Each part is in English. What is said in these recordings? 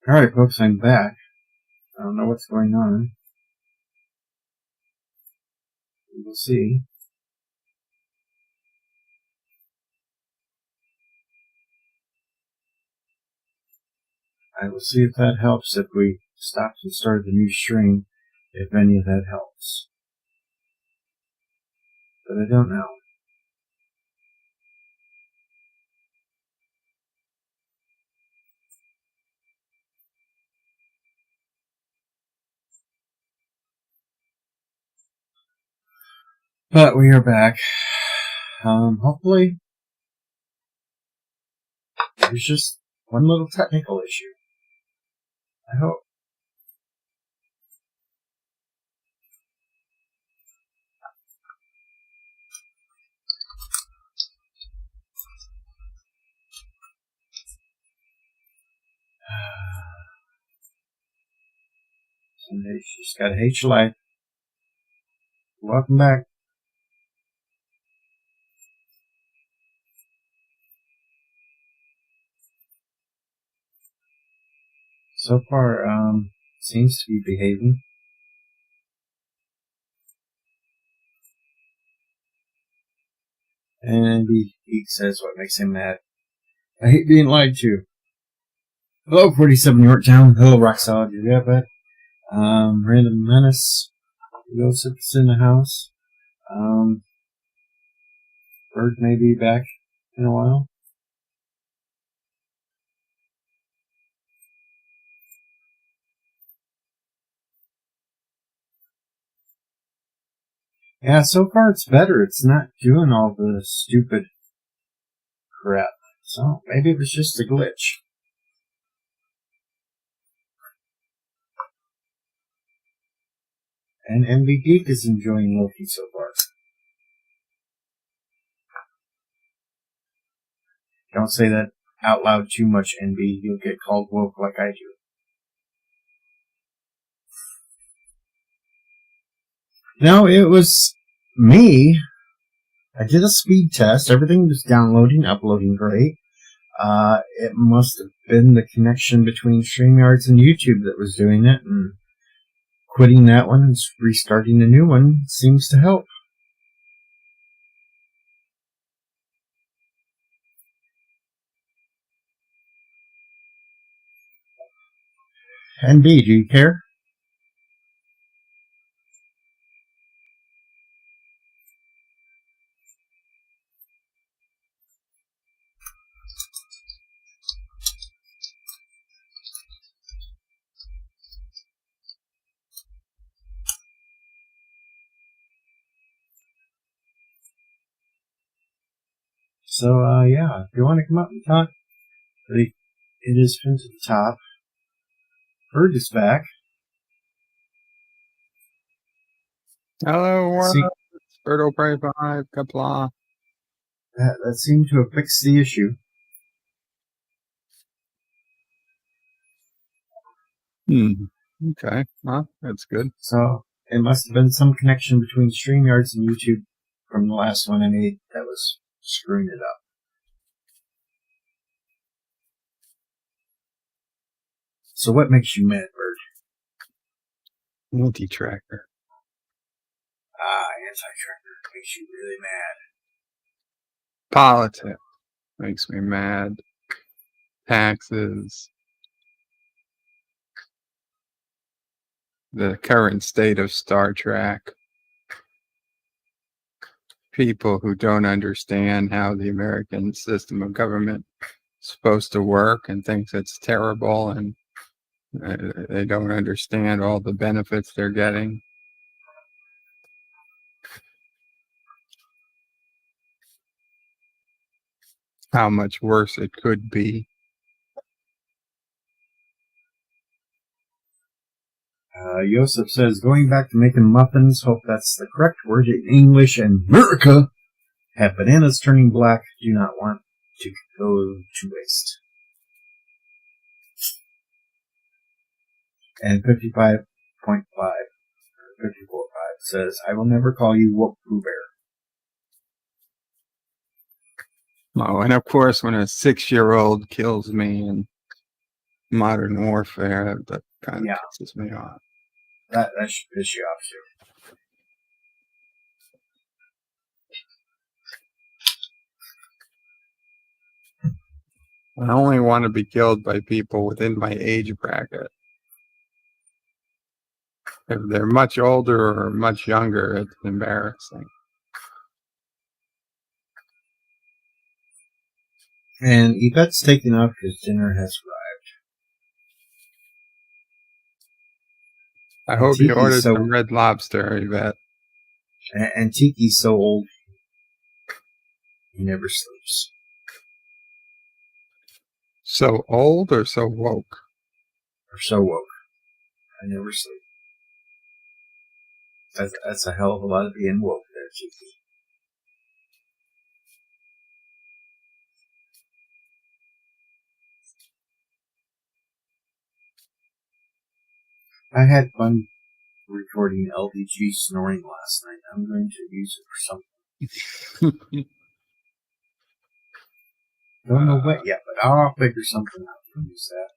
Alright, folks, I'm back. I don't know what's going on. We will see. I will see if that helps if we stop and start the new stream, if any of that helps. But I don't know. But we are back. Hopefully, there's just one little technical issue. I hope. Someday she's gotta hate your life. Welcome back. So far, seems to be behaving. And he says what makes him mad. I hate being lied to. Hello, 47 Yorktown. Hello, Rock Solid. You got that? Random Menace. Joseph's in the house. Bird may be back in a while. Yeah, so far it's better. It's not doing all the stupid crap. So maybe it was just a glitch. And MV Geek is enjoying Loki so far. Don't say that out loud too much, NB. You'll get called woke like I do. No, it was me. I did a speed test. Everything was downloading, uploading great. It must have been the connection between StreamYards and YouTube that was doing it, and quitting that one and restarting a new one seems to help. NB, do you care? So, yeah, if you want to come up and talk, it is pinned to the top. Bird is back. Hello, world. Birdo Prey 5, Kapla. That seemed to have fixed the issue. Okay. Well, that's good. So, it must have been some connection between StreamYards and YouTube from the last one I made that was screwing it up. So what makes you mad, Bird? Multi-tracker. Anti-tracker makes you really mad. Politics makes me mad. Taxes. The current state of Star Trek. People who don't understand how the American system of government is supposed to work and thinks it's terrible, and they don't understand all the benefits they're getting. How much worse it could be. Joseph says, going back to making muffins, hope that's the correct word in English, and America have bananas turning black, do not want to go to waste. And 55.5, or 54.5 says, I will never call you woke Pooh Bear. Oh, and of course, when a 6-year-old kills me and modern warfare that kind of Yeah. pisses me off. That should piss you off too. I only want to be killed by people within my age bracket. If they're much older or much younger, it's embarrassing. And Yvette's taken off because dinner has arrived. I hope you Tiki's ordered some Red Lobster, Yvette. And Tiki's so old, he never sleeps. So old or so woke? Or so woke. I never sleep. That's a hell of a lot of being woke there, Tiki. I had fun recording LDG snoring last night. I'm going to use it for something. Don't know what yet, but I'll figure something out and use that.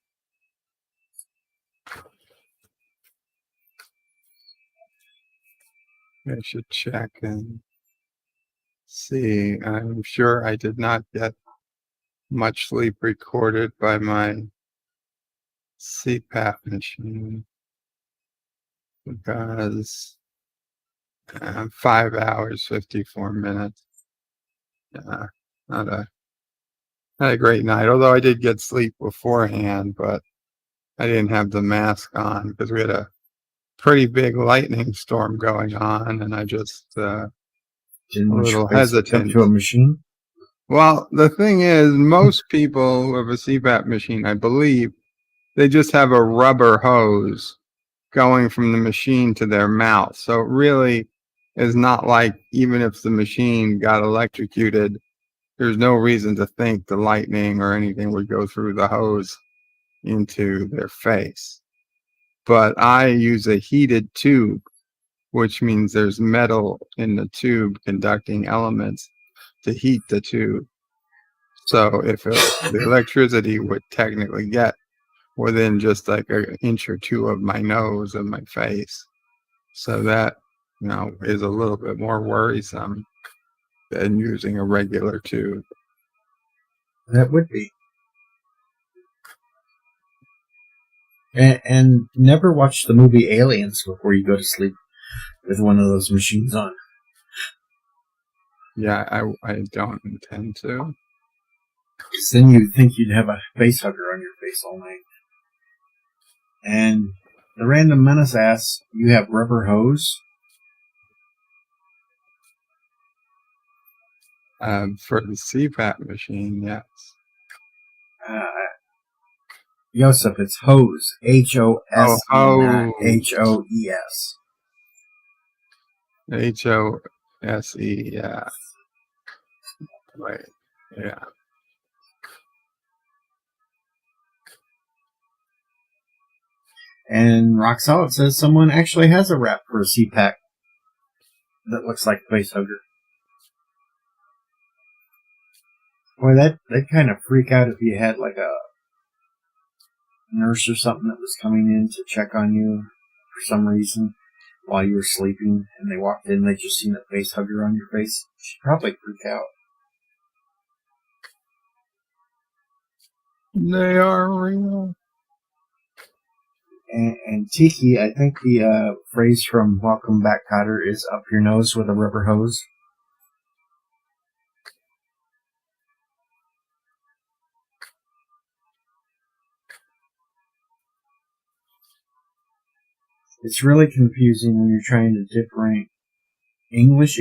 I should check and see. I'm sure I did not get much sleep recorded by my CPAP machine because 5 hours, 54 minutes. Yeah, not a great night. Although I did get sleep beforehand, but I didn't have the mask on because we had a pretty big lightning storm going on, and I just Didn't a want little your face hooked up hesitant. to a machine? Well, the thing is, most people who have a CPAP machine, I believe, they just have a rubber hose going from the machine to their mouth. So it really is not like, even if the machine got electrocuted, there's no reason to think the lightning or anything would go through the hose into their face. But I use a heated tube, which means there's metal in the tube conducting elements to heat the tube. So if the electricity would technically get within just like an inch or two of my nose and my face. So that, is a little bit more worrisome than using a regular tube. That would be. And never watch the movie Aliens before you go to sleep with one of those machines on. Yeah, I don't intend to. Because then you'd think you'd have a face hugger on your face all night. And the Random Menace asks, you have rubber hose? For the CPAP machine, yes. Joseph, it's hose. H-O-S-E, not H-O-E-S. H-O-S-E, yeah. Right, yeah. And Rock Solid says someone actually has a wrap for a CPAP that looks like a face hugger. Boy, that'd kind of freak out if you had like a nurse or something that was coming in to check on you for some reason while you were sleeping, and they walked in, they just seen a face hugger on your face. She'd probably freak out. They are real. And Tiki, I think the phrase from Welcome Back, Kotter is up your nose with a rubber hose. It's really confusing when you're trying to differentiate English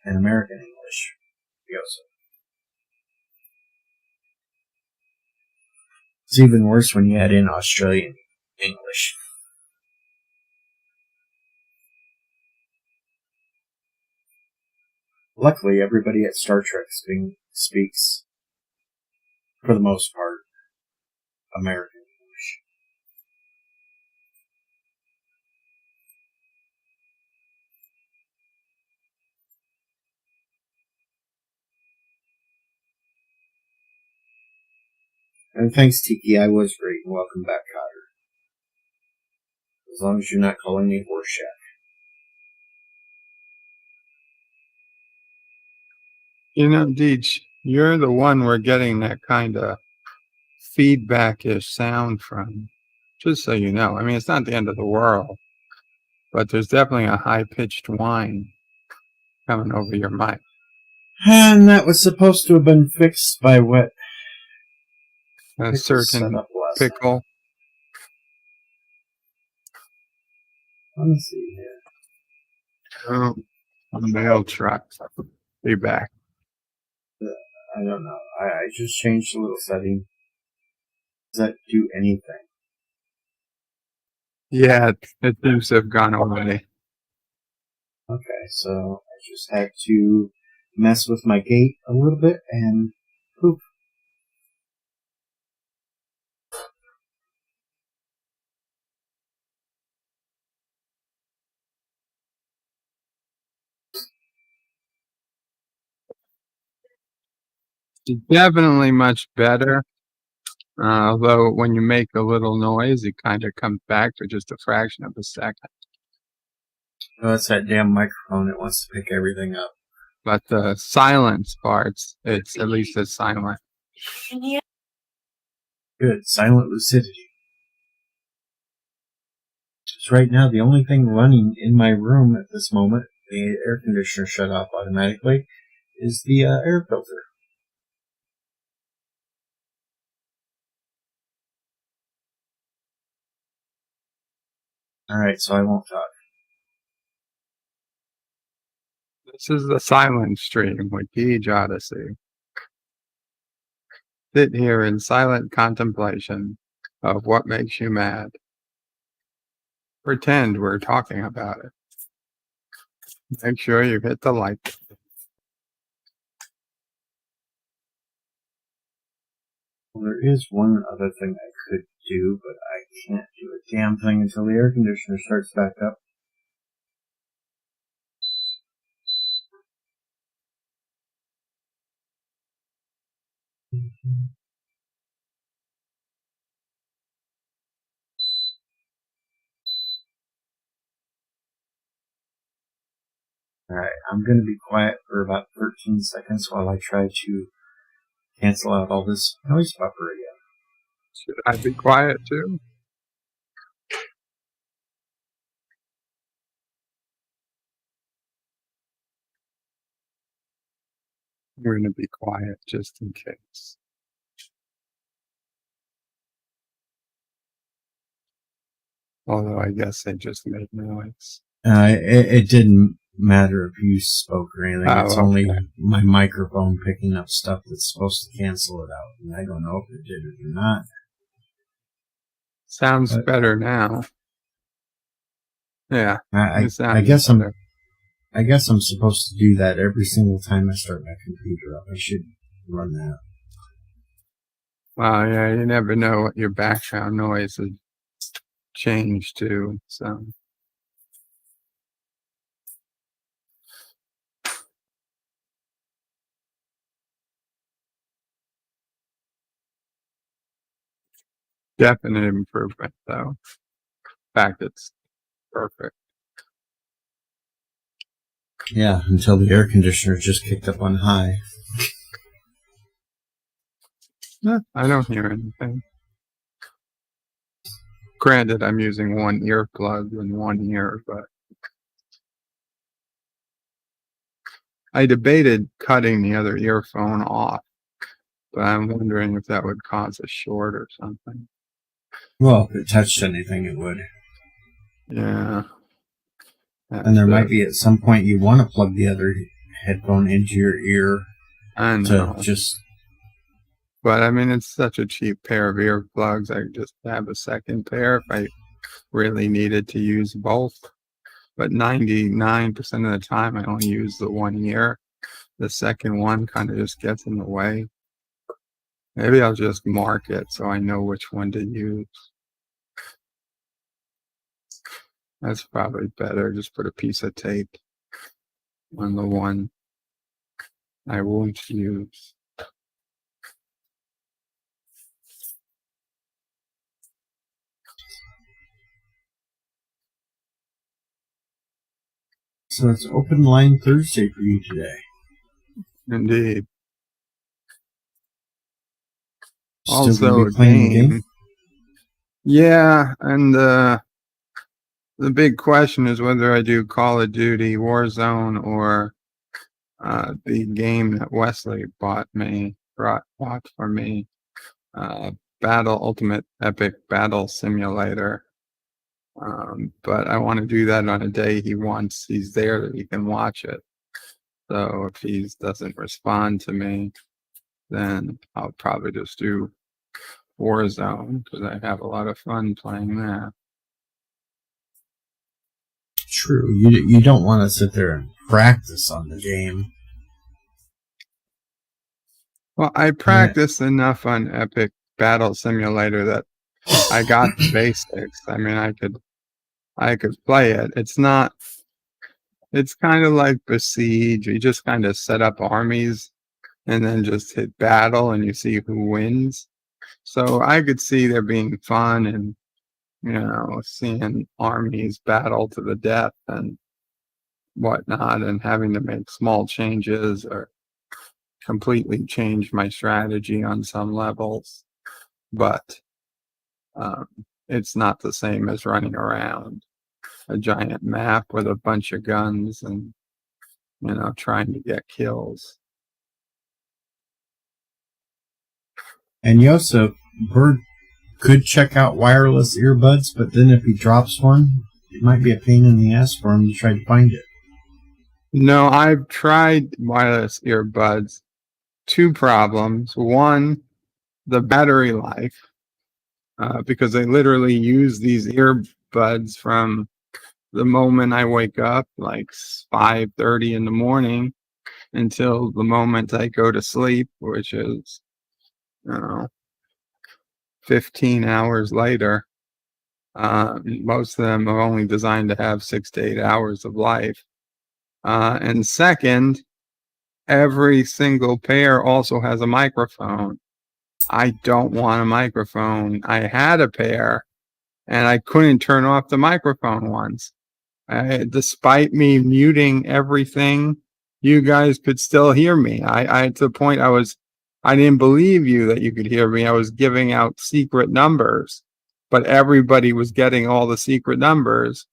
and American English. It's even worse when you add in Australian English. Luckily, everybody at Star Trek speaks, for the most part, American English. And thanks, Tiki. I was great. And welcome back, Cotter. As long as you're not calling me Horseshack. You know, Deej, you're the one we're getting that kind of feedback-ish sound from. Just so you know. I mean, it's not the end of the world, but there's definitely a high-pitched whine coming over your mic. And that was supposed to have been fixed by what? A certain pickle. Let me see here. Oh, a mail truck. Be back. I don't know. I just changed a little setting. Does that do anything? Yeah, it seems to have gone away. Okay, so I just had to mess with my gate a little bit and poof. It's definitely much better. Although when you make a little noise, it kind of comes back for just a fraction of a second. Oh, it's that damn microphone. It wants to pick everything up. But the silence parts, it's at least as silent. Good. Silent lucidity. Because right now, the only thing running in my room at this moment, the air conditioner shut off automatically, is the air filter. Alright, so I won't talk. This is the silent stream with Deej Odyssey. Sit here in silent contemplation of what makes you mad. Pretend we're talking about it. Make sure you hit the like button. Well, there is one other thing I could do, but I can't do a damn thing until the air conditioner starts back up. Alright, I'm going to be quiet for about 13 seconds while I try to cancel out all this noise buffer again. Should I be quiet too? We're going to be quiet just in case. Although I guess they just made noise. It didn't matter if you spoke or anything. Oh, it's okay. only my microphone picking up stuff that's supposed to cancel it out. And I don't know if it did or not. Sounds better now. Yeah. I guess I'm supposed to do that every single time I start my computer up. I should run that. Well, yeah, you never know what your background noise would change to, so. Definite improvement, though. In fact, it's perfect. Yeah, until the air conditioner just kicked up on high. I don't hear anything. Granted, I'm using one earplug in one ear, but I debated cutting the other earphone off, but I'm wondering if that would cause a short or something. Well, if it touched anything, it would. Yeah. And there might be at some point you want to plug the other headphone into your ear I know. But I mean, it's such a cheap pair of earplugs. I could just have a second pair if I really needed to use both. But 99% of the time, I only use the one ear. The second one kind of just gets in the way. Maybe I'll just mark it so I know which one to use. That's probably better. Just put a piece of tape on the one I won't use. So it's Open Line Thursday for you today. Indeed. Still Also gonna a be playing the game. game? Yeah, and the big question is whether I do Call of Duty Warzone or the game that Wesley bought for me, Ultimate Epic Battle Simulator. But I want to do that on a day he's there that he can watch it. So if he doesn't respond to me, then I'll probably just do Warzone because I have a lot of fun playing that. True. You don't want to sit there and practice on the game. Well, I practiced enough on Epic Battle Simulator that I got the basics. I mean, I could play it. It's kind of like Besiege. You just kind of set up armies and then just hit battle and you see who wins. So I could see there being fun and, seeing armies battle to the death and whatnot and having to make small changes or completely change my strategy on some levels. But it's not the same as running around a giant map with a bunch of guns and, trying to get kills. And Yosef, Bird could check out wireless earbuds, but then if he drops one, it might be a pain in the ass for him to try to find it. No, I've tried wireless earbuds. 2 problems. One, the battery life, because they literally use these earbuds from the moment I wake up, like 5:30 in the morning, until the moment I go to sleep, which is, 15 hours later. Most of them are only designed to have 6 to 8 hours of life. And second, every single pair also has a microphone. I don't want a microphone. I had a pair and I couldn't turn off the microphone once. Despite me muting everything, you guys could still hear me. I to the point I didn't believe you that you could hear me. I was giving out secret numbers, but everybody was getting all the secret numbers.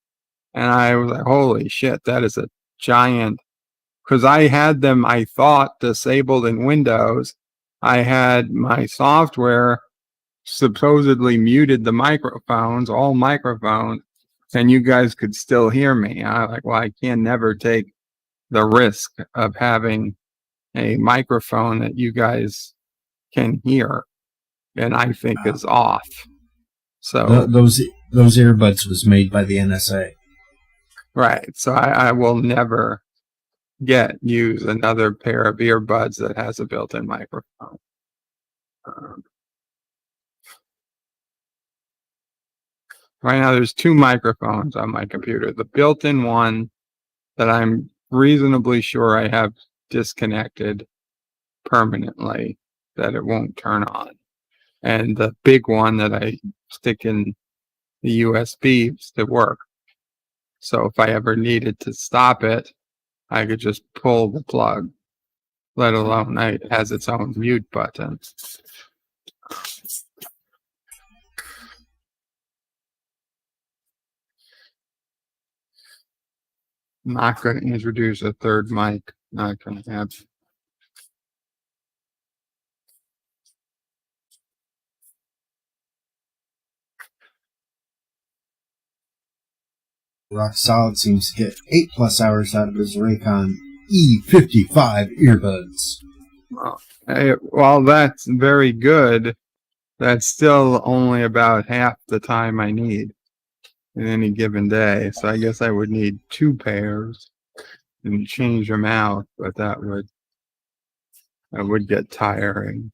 And I was like, holy shit, that is a giant, because I had them, I thought, disabled in Windows. I had my software supposedly muted the microphones, all microphones, and you guys could still hear me. I'm like, well, I can never take the risk of having a microphone that you guys can hear and I think is off. So those earbuds was made by the NSA. Right. So I will never use another pair of earbuds that has a built-in microphone. Right now there's 2 microphones on my computer. The built-in one that I'm reasonably sure I have disconnected permanently, that it won't turn on. And the big one that I stick in the USBs to work. So if I ever needed to stop it, I could just pull the plug, let alone it has its own mute button. I'm not going to introduce a third mic. Not going to have. Rock Solid seems to get 8+ hours out of his Raycon E55 earbuds. Well, that's very good. That's still only about half the time I need in any given day. So I guess I would need 2 pairs and change them out, but that would get tiring.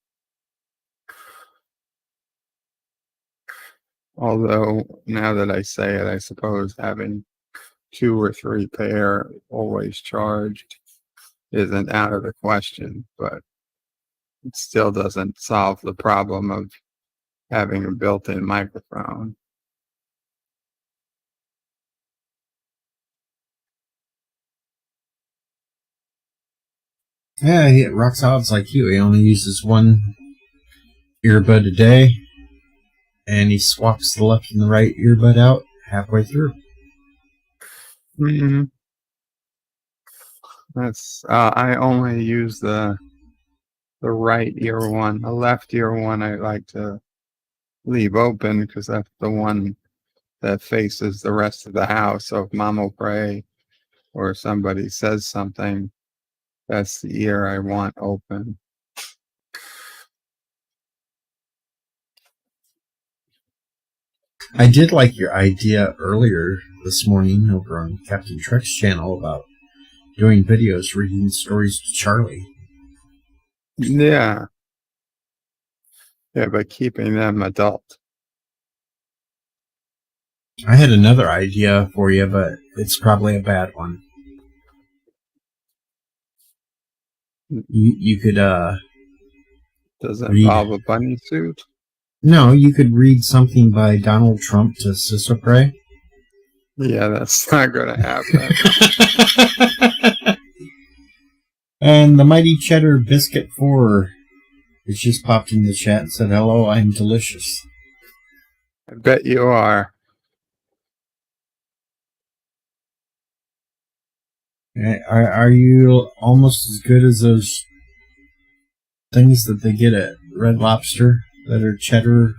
Although now that I say it, I suppose having 2 or 3 pair always charged isn't out of the question, but it still doesn't solve the problem of having a built-in microphone. Yeah, he rock solid's like you. He only uses one earbud a day, and he swaps the left and the right earbud out halfway through. Mm-hmm. I only use the right ear one. The left ear one I like to leave open because that's the one that faces the rest of the house. So if Mom will pray or somebody says something, that's the ear I want open. I did like your idea earlier this morning over on Captain Trek's channel about doing videos reading stories to Charlie. Yeah. Yeah, but keeping them adult. I had another idea for you, but it's probably a bad one. You could Does it read. involve a bunny suit? No, you could read something by Donald Trump to Sisopre. Yeah, that's not going to happen. And the Mighty Cheddar Biscuit 4 has just popped in the chat and said, "Hello, I'm delicious." I bet you are. Are you almost as good as those things that they get at Red Lobster that are cheddar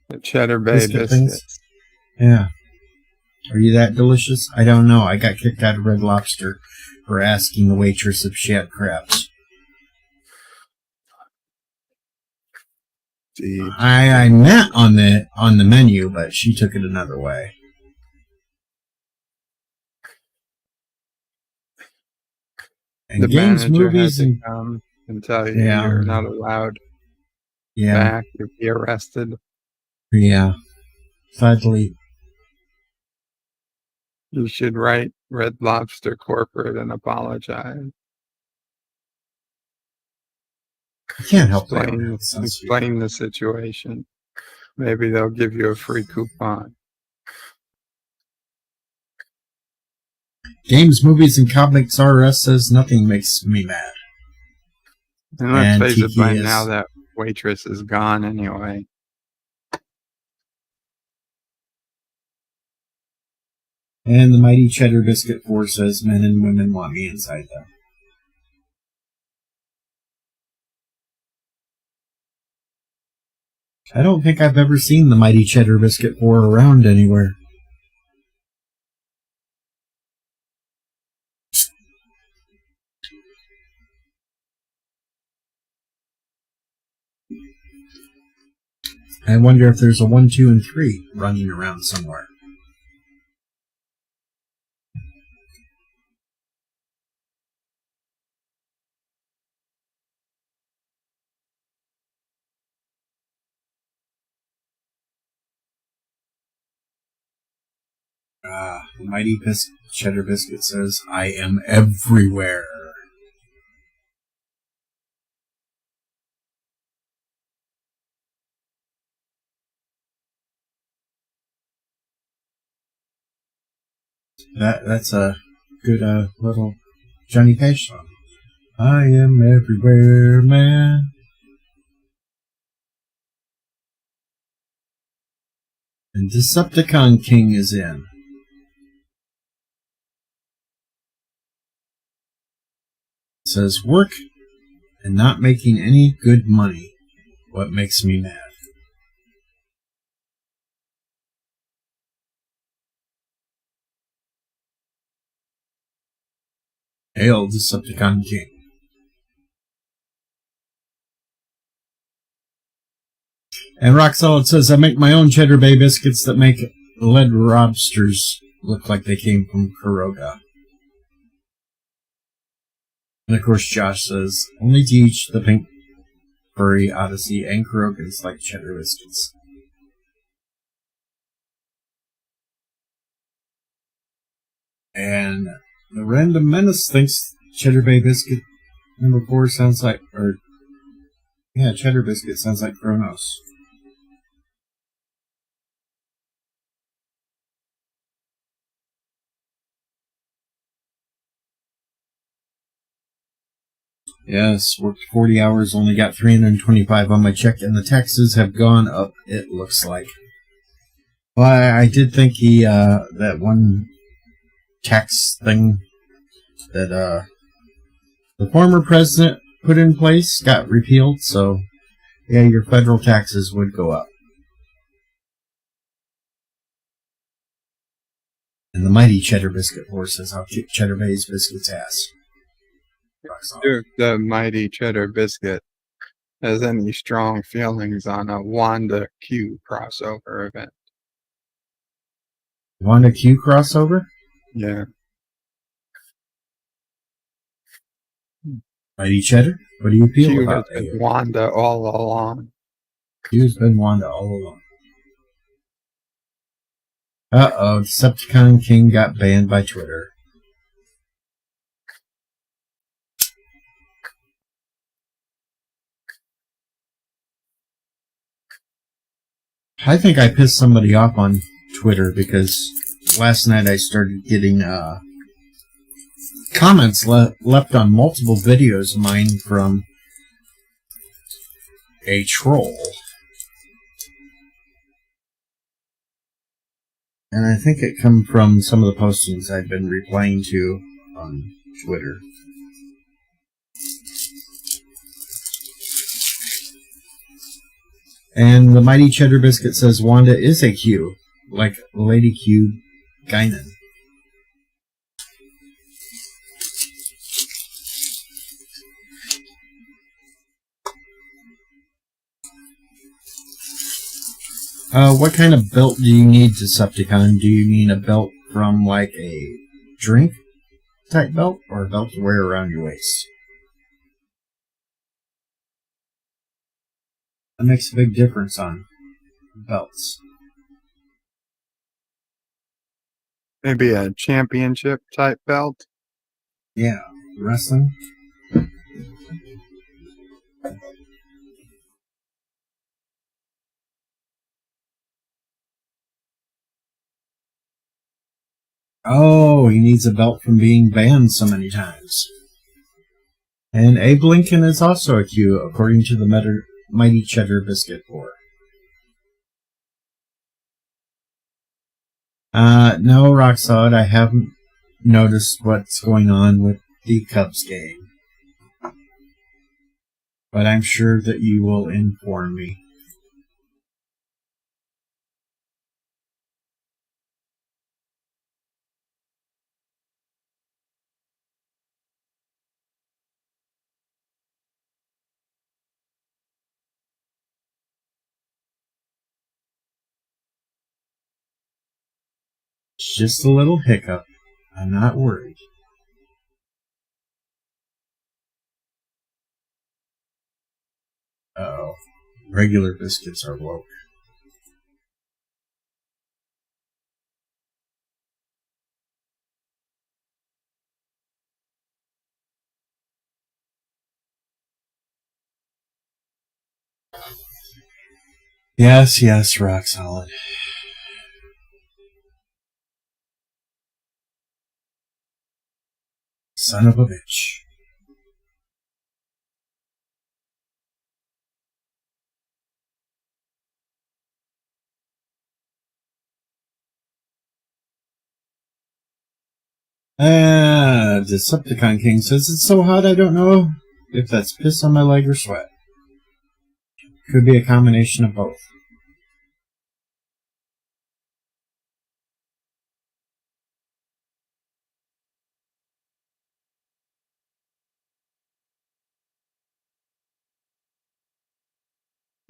The Cheddar Bay biscuit biscuits. things? Yeah. Are you that delicious? I don't know. I got kicked out of Red Lobster for asking the waitress if she had crabs. I met on the menu, but she took it another way. And the games, manager movies, had to and come and tell you you're not allowed back. You'll be arrested. Yeah. Sadly. You should write Red Lobster Corporate and apologize. I can't help it. Explain the situation. Maybe they'll give you a free coupon. Games, movies, and comics RS says nothing makes me mad. And let's face it, by now that waitress is gone anyway. And the Mighty Cheddar Biscuit 4 says men and women want me inside them. I don't think I've ever seen the Mighty Cheddar Biscuit 4 around anywhere. I wonder if there's a 1, 2, and 3 running around somewhere. The Mighty Cheddar Biscuit says, I am everywhere. That's a good little Johnny Cash song. I am everywhere, man. And Decepticon King is in. It says, work and not making any good money. What makes me mad? Hail, Decepticon King. And Rock Solid says, I make my own Cheddar Bay biscuits that make lead lobsters look like they came from Kuroga. And of course, Josh says, only to each the Pink Furry Odyssey and Kurogas like cheddar biscuits. And the Random Menace thinks Cheddar Bay Biscuit number 4 sounds like, Cheddar Biscuit sounds like Kronos. Yes, worked 40 hours, only got 325 on my check, and the taxes have gone up, it looks like. Well, I did think that one tax thing that the former president put in place got repealed, so yeah, your federal taxes would go up. And the mighty Cheddar Biscuit Horse says how Cheddar Bay's biscuits ass. If the mighty Cheddar Biscuit has any strong feelings on a Wanda Q crossover event. Wanda Q crossover? Yeah. Mighty Cheddar? What do you feel Q about has been it? Wanda all along. Q's been Wanda all along. Uh-oh, Decepticon King got banned by Twitter. I think I pissed somebody off on Twitter because last night I started getting comments left on multiple videos of mine from a troll. And I think it come from some of the postings I've been replying to on Twitter. And the mighty Cheddar Biscuit says Wanda is a Q, like Lady Q Guinan. What kind of belt do you need, Decepticon? Do you mean a belt from like a drink type belt, or a belt to wear around your waist? That makes a big difference on belts. Maybe a championship type belt. Yeah, wrestling. Oh, he needs a belt from being banned so many times. And Abe Lincoln is also a Q, according to the mighty Cheddar Biscuit Board. No, Rock Solid, I haven't noticed what's going on with the Cubs game. But I'm sure that you will inform me. Just a little hiccup. I'm not worried. Uh-oh. Regular biscuits are woke. Yes, Rock Solid. Son of a bitch. Decepticon King says it's so hot I don't know if that's piss on my leg or sweat. Could be a combination of both.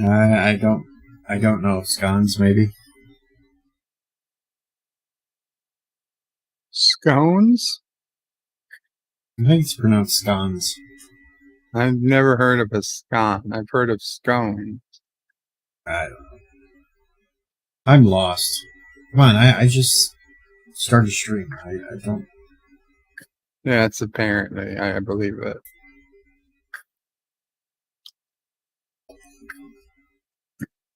I don't know. Scones, maybe? Scones? I think it's pronounced scones. I've never heard of a scone. I've heard of scone. I don't know. I'm lost. Come on, I just started stream. I don't... Yeah, it's apparently. I believe it.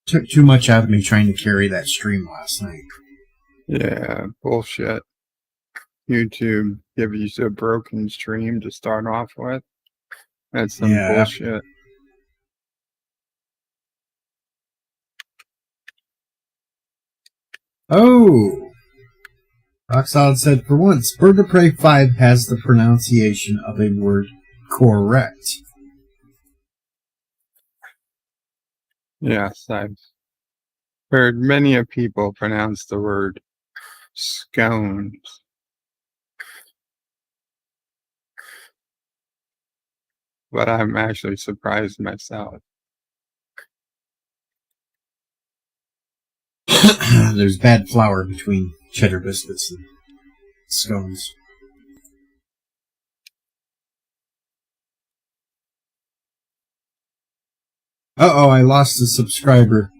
Took too much out of me trying to carry that stream last night. Yeah, bullshit. YouTube gives you a broken stream to start off with. That's some bullshit. Oh! Oxide said, for once, Bird of Prey 5 has the pronunciation of a word correct. Yes, I've heard many of people pronounce the word scones. But I'm actually surprised myself. There's bad flour between cheddar biscuits and scones. Uh-oh, I lost a subscriber.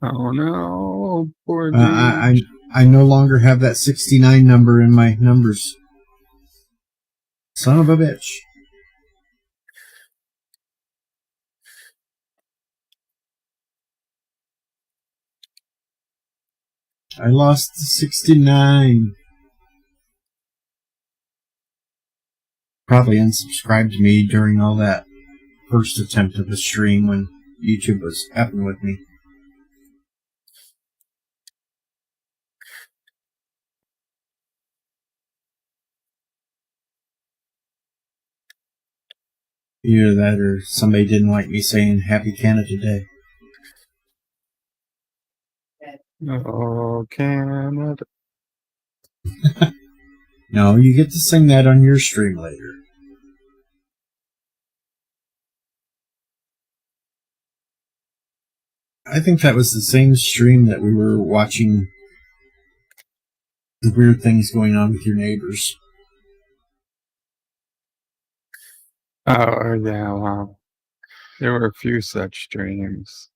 Oh no, poor dude. I no longer have that 69 number in my numbers. Son of a bitch. I lost 69. Probably unsubscribed me during all that first attempt of the stream when YouTube was effing with me. Either that or somebody didn't like me saying Happy Canada Day. Oh, Canada. No, you get to sing that on your stream later. I think that was the same stream that we were watching the weird things going on with your neighbors. Oh, yeah, wow. There were a few such streams.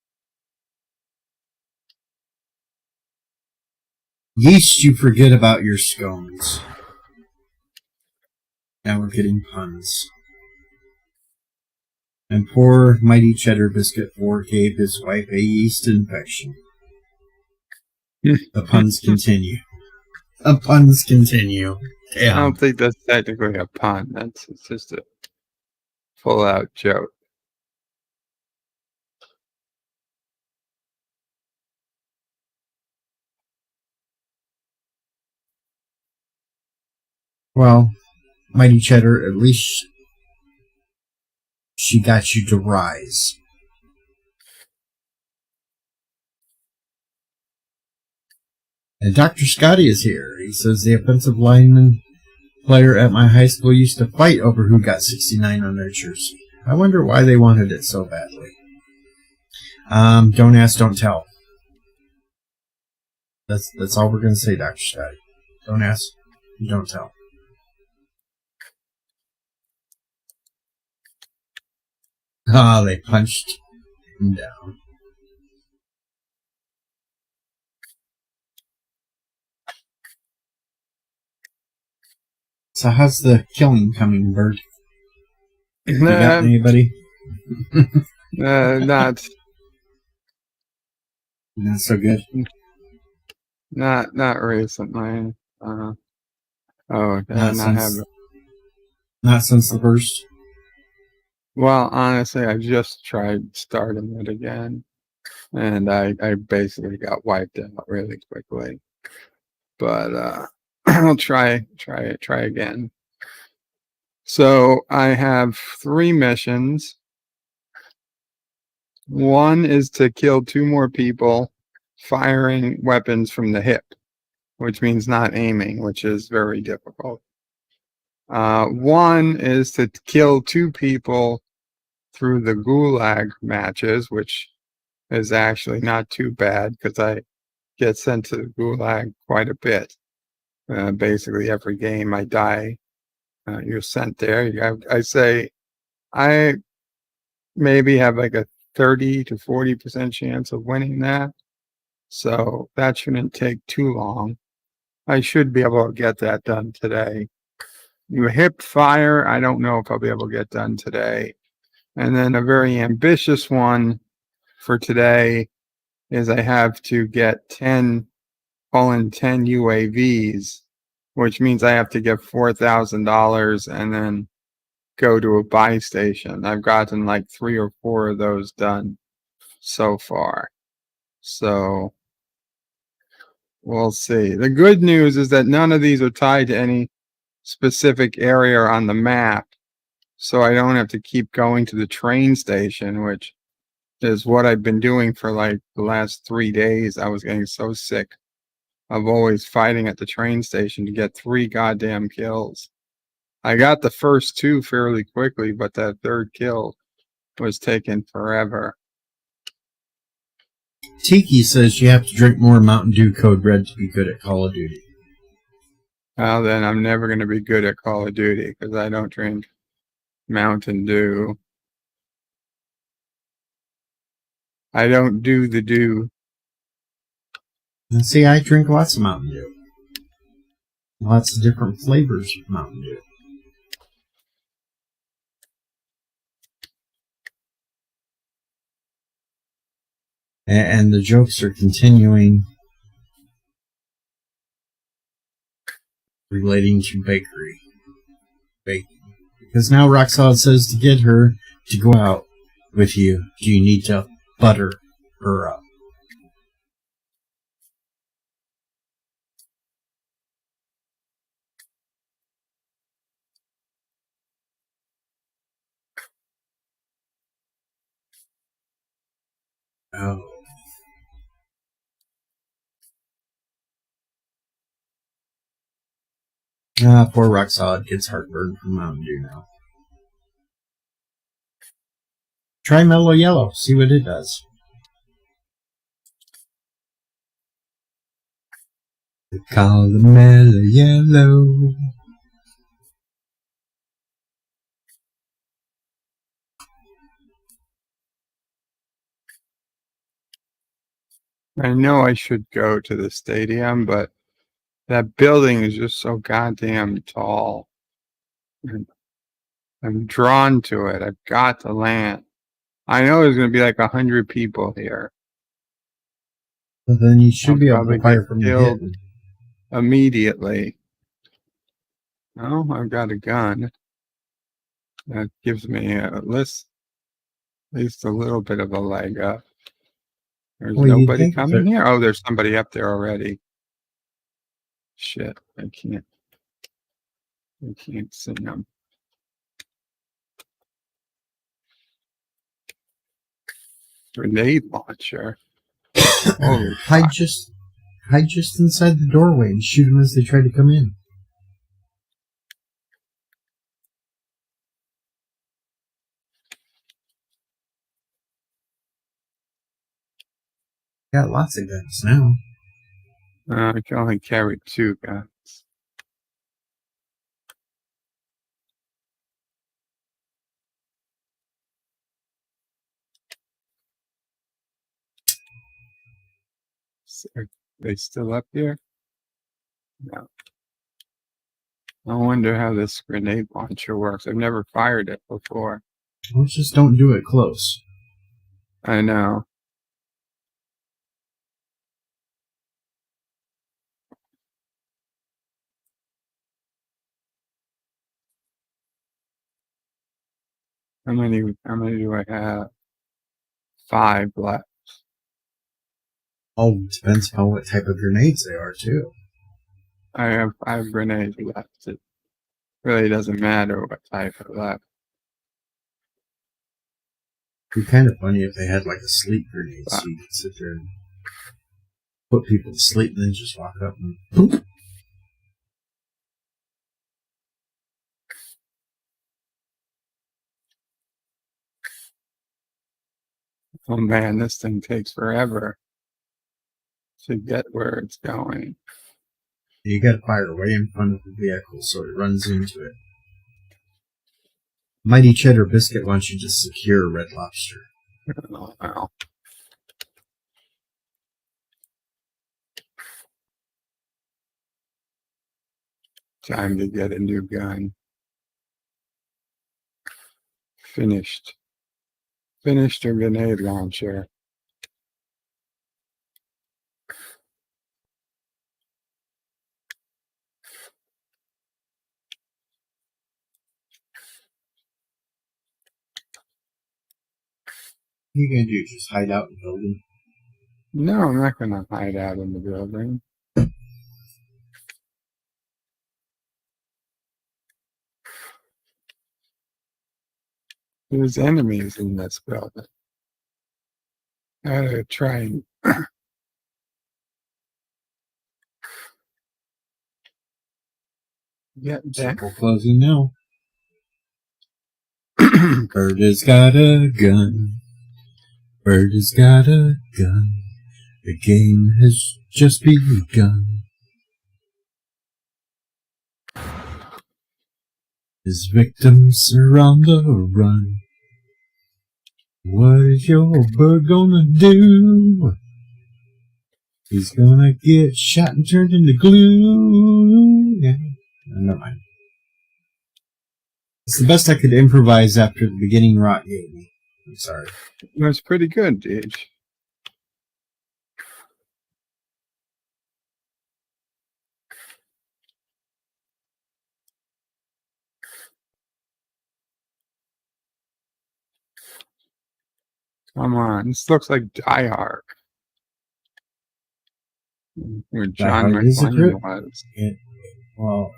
Yeast, you forget about your scones. Now we're getting puns. And poor Mighty Cheddar Biscuit 4 gave his wife a yeast infection. The puns continue. The puns continue. Damn. I don't think that's technically a pun. It's just a full-out joke. Well, Mighty Cheddar, at least she got you to rise. And Dr. Scotty is here. He says the offensive lineman player at my high school used to fight over who got 69 on their jersey. I wonder why they wanted it so badly. Don't ask, don't tell. That's all we're going to say, Dr. Scotty. Don't ask, don't tell. Ah, they punched him down. So how's the killing coming, Bert? You got anybody? Not so good. Not recently. Not since the first. Well, honestly, I just tried starting it again, and I basically got wiped out really quickly. But I'll try again. So I have 3 missions. One is to kill 2 more people firing weapons from the hip, which means not aiming, which is very difficult. One is to kill 2 people through the Gulag matches, which is actually not too bad because I get sent to the Gulag quite a bit. Basically every game I die, you're sent there. I say I maybe have like a 30 to 40% chance of winning that. So that shouldn't take too long. I should be able to get that done today. Hip fire, I don't know if I'll be able to get done today. And then a very ambitious one for today is I have to get 10 UAVs, which means I have to get $4,000 and then go to a buy station. I've gotten like 3 or 4 of those done so far. So we'll see. The good news is that none of these are tied to any specific area on the map. So I don't have to keep going to the train station, which is what I've been doing for like the last 3 days. I was getting so sick of always fighting at the train station to get 3 goddamn kills. I got the first 2 fairly quickly, but that third kill was taking forever. Tiki says you have to drink more Mountain Dew Code Red to be good at Call of Duty. Well, then I'm never going to be good at Call of Duty because I don't drink Mountain Dew. I don't do the dew. And see, I drink lots of Mountain Dew. Lots of different flavors of Mountain Dew. And the jokes are continuing relating to baking. Because now Roxanne says to get her to go out with you, do you need to butter her up? Oh. Poor Roxanne gets heartburn from Mountain Dew now. Try Mellow Yellow, see what it does. Call the Mellow Yellow. I know I should go to the stadium, but that building is just so goddamn tall. And I'm drawn to it. I've got to land. I know there's going to be like 100 people here. But then you should I'll be able probably to fire get from the killed hit. immediately. Oh, I've got a gun. That gives me at least a little bit of a leg up. There's nobody coming here? Oh, there's somebody up there already. Shit, I can't see them. Grenade launcher. Hide just inside the doorway and shoot them as they try to come in. Got lots of guns now. I can only carry 2 guns. Are they still up here? No. I wonder how this grenade launcher works. I've never fired it before. Well, just don't do it close. I know. How many do I have? 5 left. Oh, depends on what type of grenades they are, too. I have 5 grenades left. It really doesn't matter what type of left. It'd be kind of funny if they had like a sleep grenade, so you could sit there and put people to sleep and then just walk up and boop. Oh man, this thing takes forever to get where it's going. You gotta fire way in front of the vehicle so it runs into it. Mighty Cheddar Biscuit wants you to secure Red Lobster. Oh, wow. Time to get a new gun. Finished a grenade launcher. What are you gonna do? Just hide out in the building? No, I'm not going to hide out in the building. There's enemies in this building. I gotta try and get that. Circle closing now. Bird has got a gun. Bird has got a gun. The game has just begun. His victims are on the run. What is your bird gonna do? He's gonna get shot and turned into glue. Yeah. Never mind. It's the best I could improvise after the beginning Rot gave me. I'm sorry. That's pretty good, Deej. Come on, this looks like Die Hard. Where John Hard is a McClane was. Well,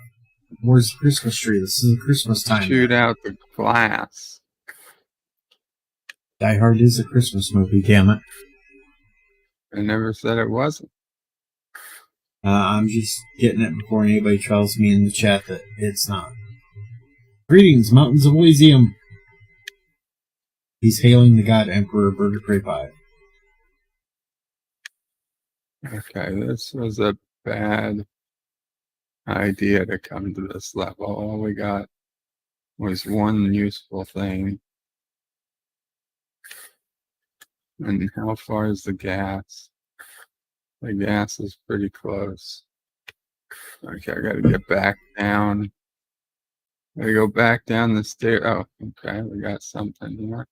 where's the Christmas tree? This is Christmas time. Shoot out the glass. Die Hard is a Christmas movie, damn it. I never said it wasn't. I'm just getting it before anybody tells me in the chat that it's not. Greetings, Mountains of Elysium. He's hailing the god Emperor Bird of Prey Pie. Okay, this was a bad idea to come to this level. All we got was one useful thing. And how far is the gas? The gas is pretty close. Okay, I gotta get back down. Gotta go back down the stair. Oh, okay, we got something here.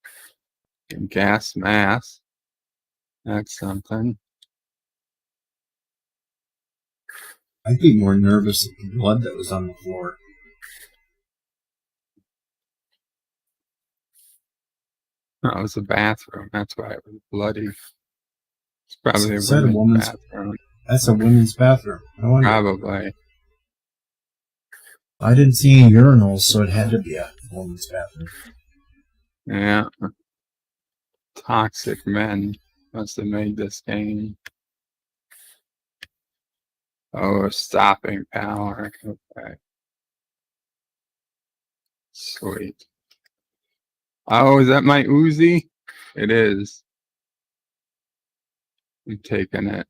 Gas mask. That's something. I'd be more nervous at the blood that was on the floor. Oh, it was a bathroom. That's why it was bloody. It's probably Is that a women's bathroom. That's a women's bathroom. No wonder. Probably. I didn't see any urinals, so it had to be a woman's bathroom. Yeah. Toxic men must have made this game. Oh, stopping power. Okay. Sweet. Oh, is that my Uzi? It is. I'm taking it.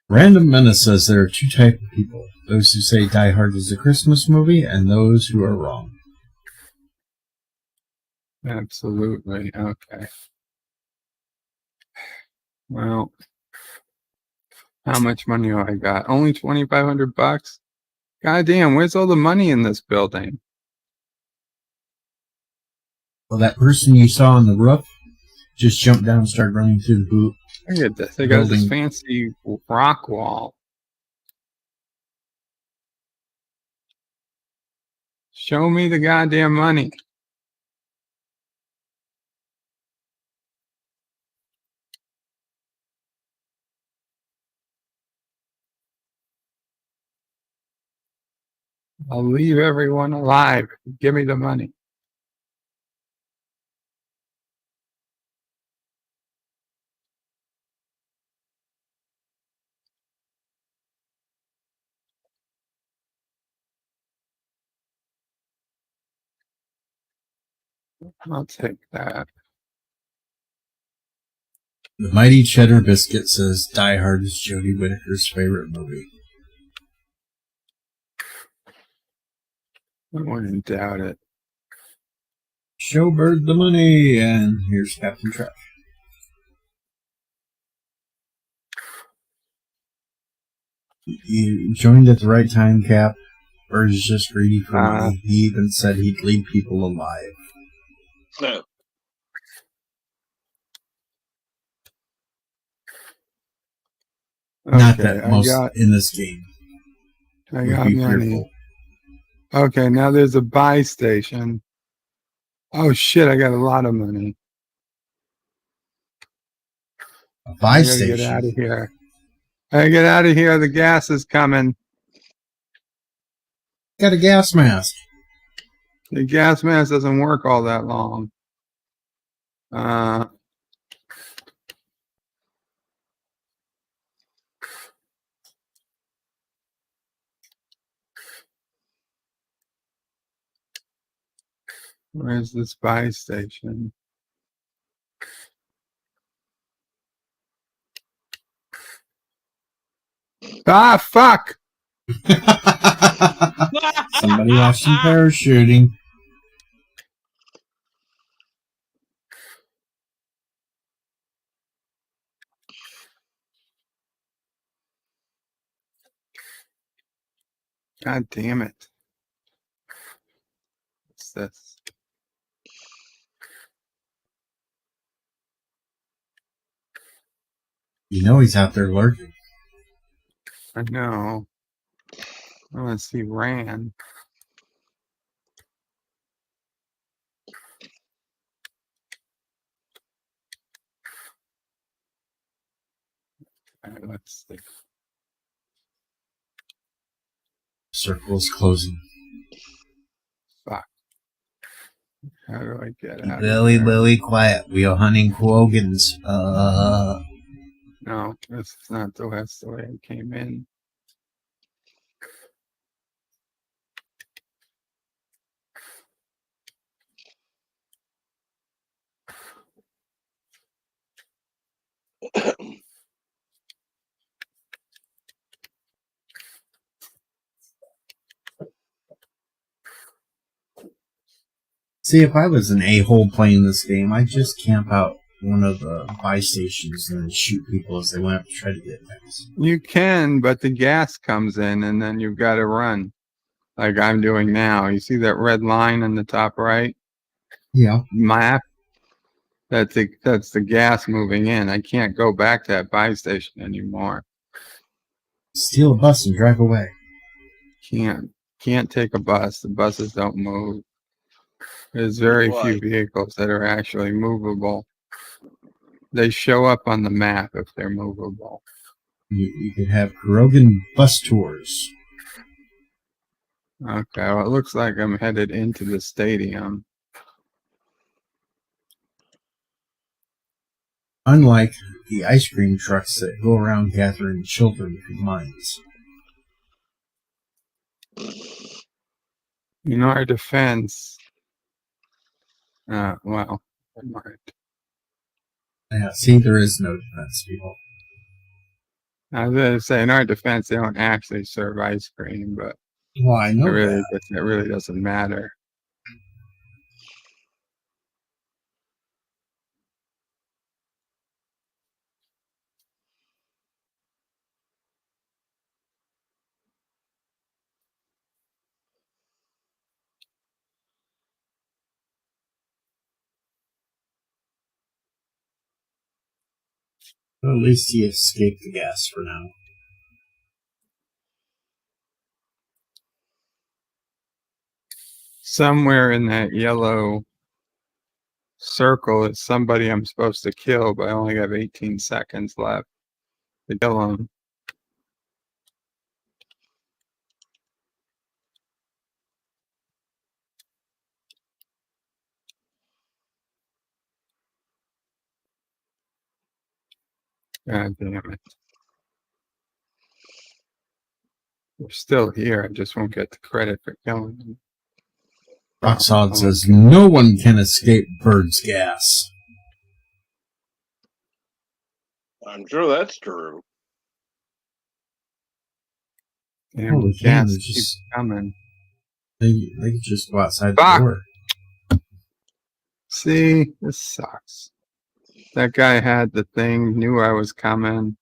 Random Menace says there are two types of people. Those who say Die Hard is a Christmas movie, and those who are wrong. Absolutely. Okay. Well, how much money do I got? Only $2,500? God damn, where's all the money in this building? Well, that person you saw on the roof just jumped down and started running through the boot. Look at this. They got this fancy rock wall. Show me the goddamn money. I'll leave everyone alive. Give me the money. I'll take that. The Mighty Cheddar Biscuit says Die Hard is Jodie Whittaker's favorite movie. I wouldn't doubt it. Show Bird the money, and here's Captain Trev. You joined at the right time, Cap. Bird is just greedy for money. He even said he'd leave people alive. No. Not that most in this game. I got money. Okay, now there's a buy station. Oh shit, I got a lot of money. A buy I gotta get out station. of here. I gotta get out of here. The gas is coming. Got a gas mask. The gas mask doesn't work all that long. Where's this buy station? Ah, fuck! Somebody watching parachuting. God damn it. What's this? You know he's out there lurking. I know. I want to see Rand. All right, let's see. Circle's closing. Fuck. How do I get out Lily, of here? Lily, quiet. We are hunting Quogans. No, that's not the way I came in. See, if I was an a-hole playing this game, I'd just camp out one of the buy stations and then shoot people as they went up to try to get past. You can, but the gas comes in and then you've got to run. Like I'm doing now. You see that red line in the top right? Yeah. Map? That's the gas moving in. I can't go back to that buy station anymore. Steal a bus and drive away. Can't take a bus. The buses don't move. There's very few vehicles that are actually movable. They show up on the map if they're movable. You could have Krogan bus tours. Okay, well, it looks like I'm headed into the stadium. Unlike the ice cream trucks that go around gathering children from mines. In our defense, well, never mind. Yeah, see, there is no defense, people. I was going to say, in our defense, they don't actually serve ice cream, but Well, I know it really doesn't matter. But at least he escaped the gas for now. Somewhere in that yellow circle is somebody I'm supposed to kill, but I only have 18 seconds left to kill him. God damn it. We're still here. I just won't get the credit for killing them. Roxod says, no one can escape Bird's gas. I'm sure that's true. Damn, the gas keeps coming. They can just go outside the door. See, this sucks. That guy had the thing, knew I was coming.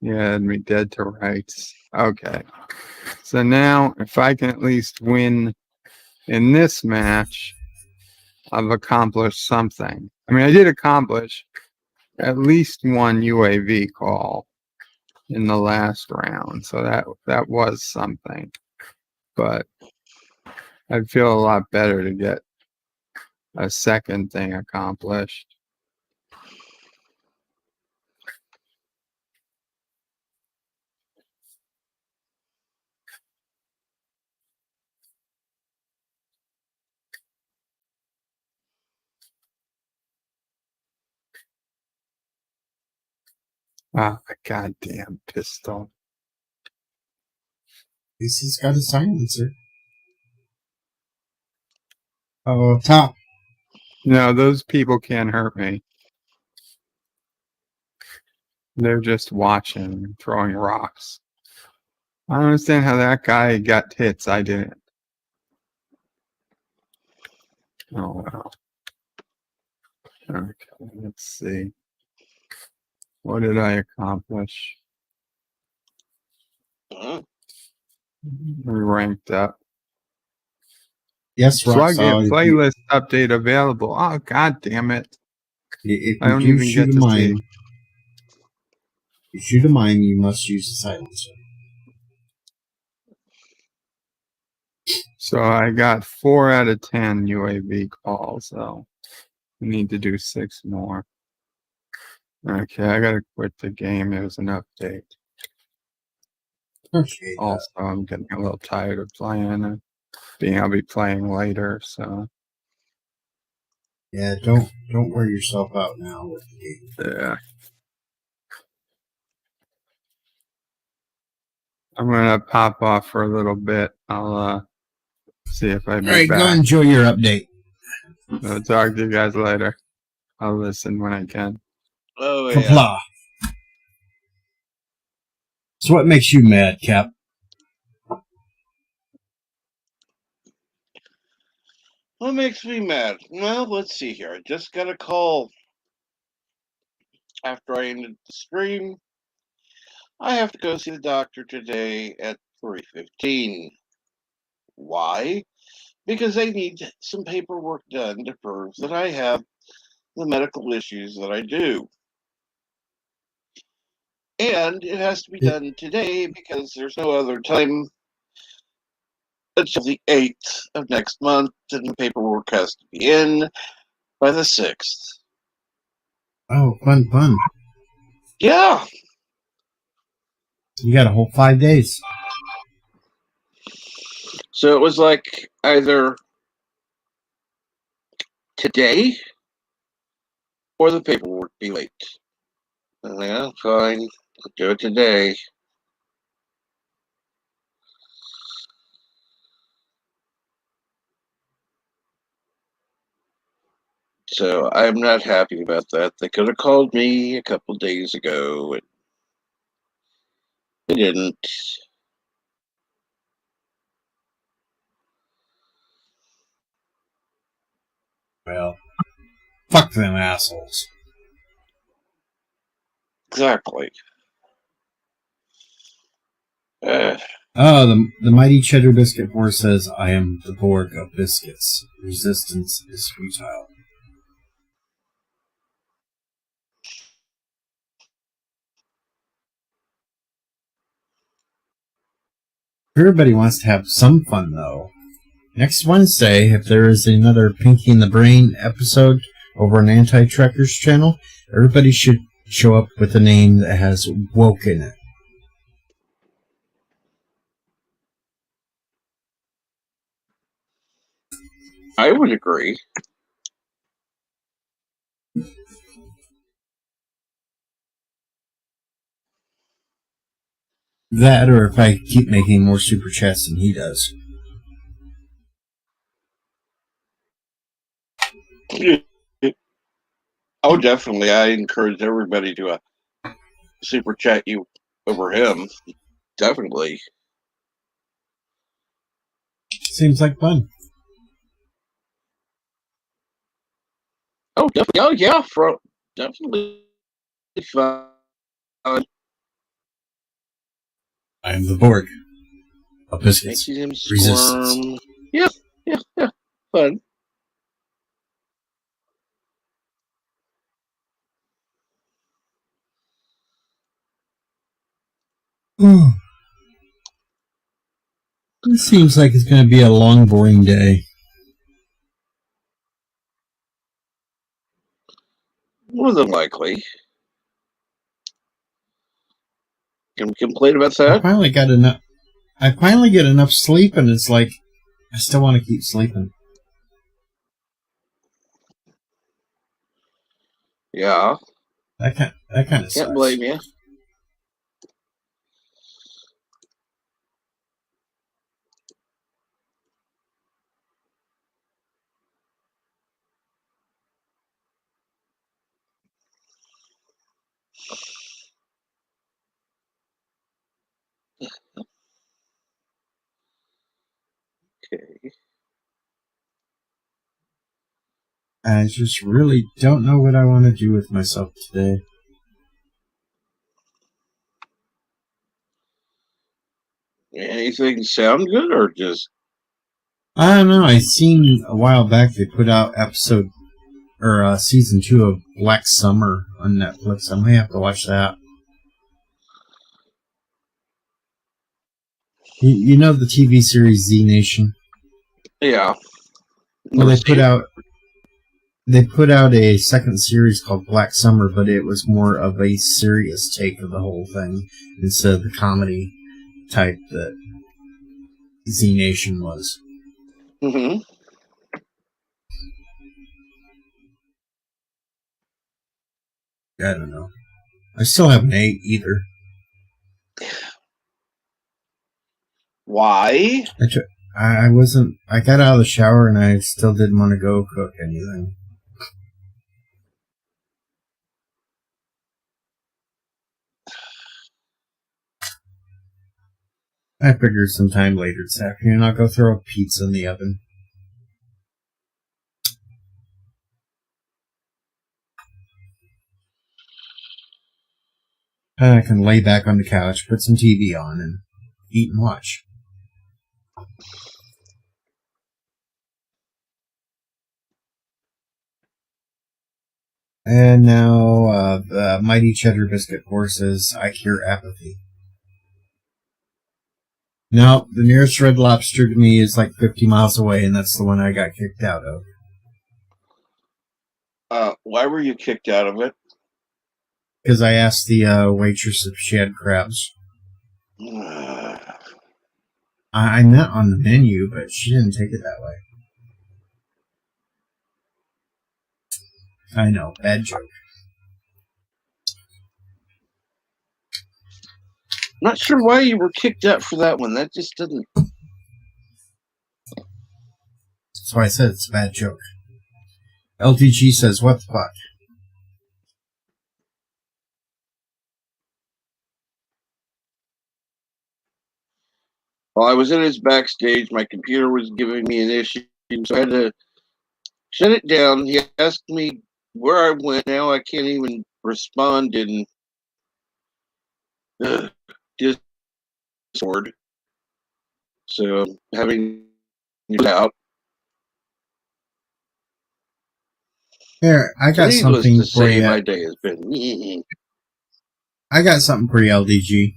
He had me dead to rights. Okay. So now, if I can at least win in this match, I've accomplished something. I mean, I did accomplish at least one UAV call in the last round. So that was something. But I'd feel a lot better to get a second thing accomplished. Ah, a goddamn pistol. At least he's got a silencer. Oh, top. No, those people can't hurt me. They're just watching and throwing rocks. I don't understand how that guy got hits. I didn't. Oh, well. Okay, let's see. What did I accomplish? Huh? We ranked up. Yes, So I get Roxal, playlist update available. Oh, god damn it. if I don't even get to see. If you shoot a mine, you must use a silencer. So I got 4 out of 10 UAV calls, so I need to do 6 more. Okay, I gotta quit the game. It was an update. Okay. Also, I'm getting a little tired of playing and I'll be playing later, so Yeah, don't wear yourself out now with the game. yeah. I'm gonna pop off for a little bit. I'll see if I be All right, back. go enjoy your update. I'll talk to you guys later. I'll listen when I can. Oh, yeah. Kapla. So what makes you mad, Cap? What makes me mad? Well, let's see here. I just got a call after I ended the stream. I have to go see the doctor today at 3:15. Why? Because they need some paperwork done to prove that I have the medical issues that I do. And it has to be done today because there's no other time until the 8th of next month, and the paperwork has to be in by the 6th. Oh, fun. Yeah. You got a whole 5 days. So it was like either today or the paperwork be late. Yeah, fine. I'll do it today. So I'm not happy about that. They could have called me a couple days ago, and they didn't. Well, fuck them assholes. Exactly. Oh, the mighty Cheddar Biscuit Force says, I am the Borg of biscuits. Resistance is futile. Everybody wants to have some fun, though. Next Wednesday, if there is another Pinky in the Brain episode over on Anti-Trekkers channel, everybody should show up with a name that has woke in it. I would agree. That, or if I keep making more super chats than he does. Oh, definitely. I encourage everybody to super chat you over him. Definitely. Seems like fun. Oh, definitely. Oh, yeah. Definitely fun. I am the Borg of biscuits. Making him Resistance. squirm. Yeah. Fun. It seems like it's going to be a long, boring day. More than likely. Can we complain about I that? finally got enough. I finally get enough sleep, and it's like I still want to keep sleeping. Yeah, That kind of can't sucks. blame you. Okay. I just really don't know what I want to do with myself today. Anything sound good or just I don't know. I seen a while back they put out season 2 of Black Summer on Netflix. I might have to watch that. You know the TV series Z Nation? yeah? Well, Never seen it. they put out a second series called Black Summer, but it was more of a serious take of the whole thing instead of the comedy type that Z Nation was. Mm-hmm. I don't know. I still haven't ate either. Why? I wasn't. I got out of the shower and I still didn't want to go cook anything. I figured sometime later this afternoon I'll go throw a pizza in the oven. And I can lay back on the couch, put some TV on, and eat and watch. And now the Mighty Cheddar Biscuit forces I cure apathy. No, the nearest Red Lobster to me is like 50 miles away, and that's the one I got kicked out of. Why were you kicked out of it? Because I asked the waitress if she had crabs. I meant on the menu, but she didn't take it that way. I know, bad joke. Not sure why you were kicked out for that one. That just didn't. That's why I said it's a bad joke. LTG says, what the fuck? While I was in his backstage, my computer was giving me an issue, so I had to shut it down. He asked me where I went. Now I can't even respond in Discord. So I'm having it out. Here, I got Needless something to for say, you. my day has been. I got something for you, LDG.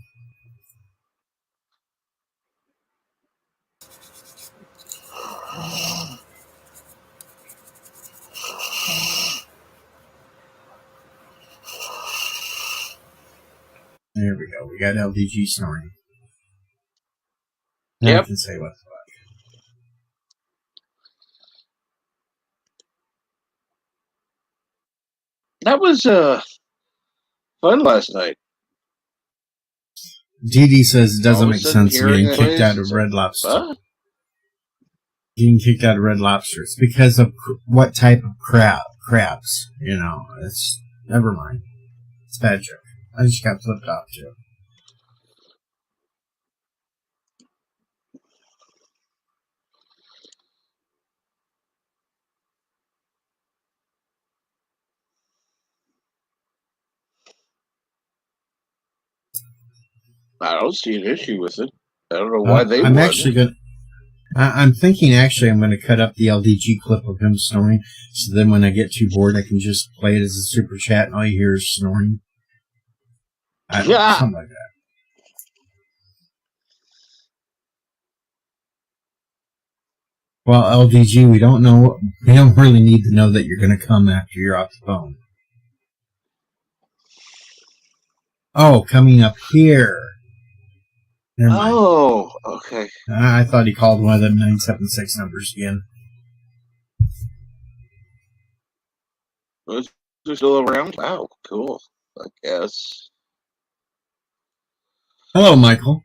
There we go. We got LDG snoring. Now Yep. I can say what the fuck. That was fun last night. DD says it doesn't All of a make sudden sense hearing getting kicked that out of noise, Red Lobster. huh? Getting kicked out of Red Lobster. It's because of what type of crabs. You know, it's never mind. It's a bad joke. I just got flipped off too. I don't see an issue with it. I don't know why they I'm would. actually gonna. I'm thinking actually I'm going to cut up the LDG clip of him snoring, so then when I get too bored, I can just play it as a super chat, and all you hear is snoring. I don't know, something like that. Well, LDG, we don't really need to know that you're going to come after you're off the phone. Oh, coming up here. Never mind. Oh, okay. I thought he called one of them 976 numbers again. Those are still around? Wow, cool. I guess. Hello, Michael.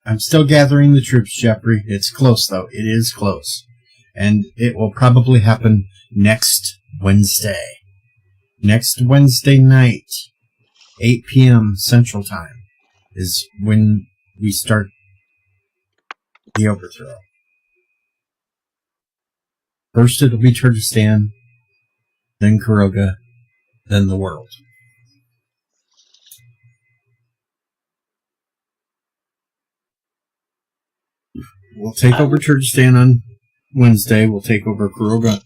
I'm still gathering the troops, Jeffrey. It's close, though. It is close. And it will probably happen next Wednesday. Next Wednesday night, 8 p.m. Central Time, is when we start the overthrow. First it'll be Kyrgyzstan, then Kuroga, then the world. We'll take over Kyrgyzstan on Wednesday, we'll take over Kuroga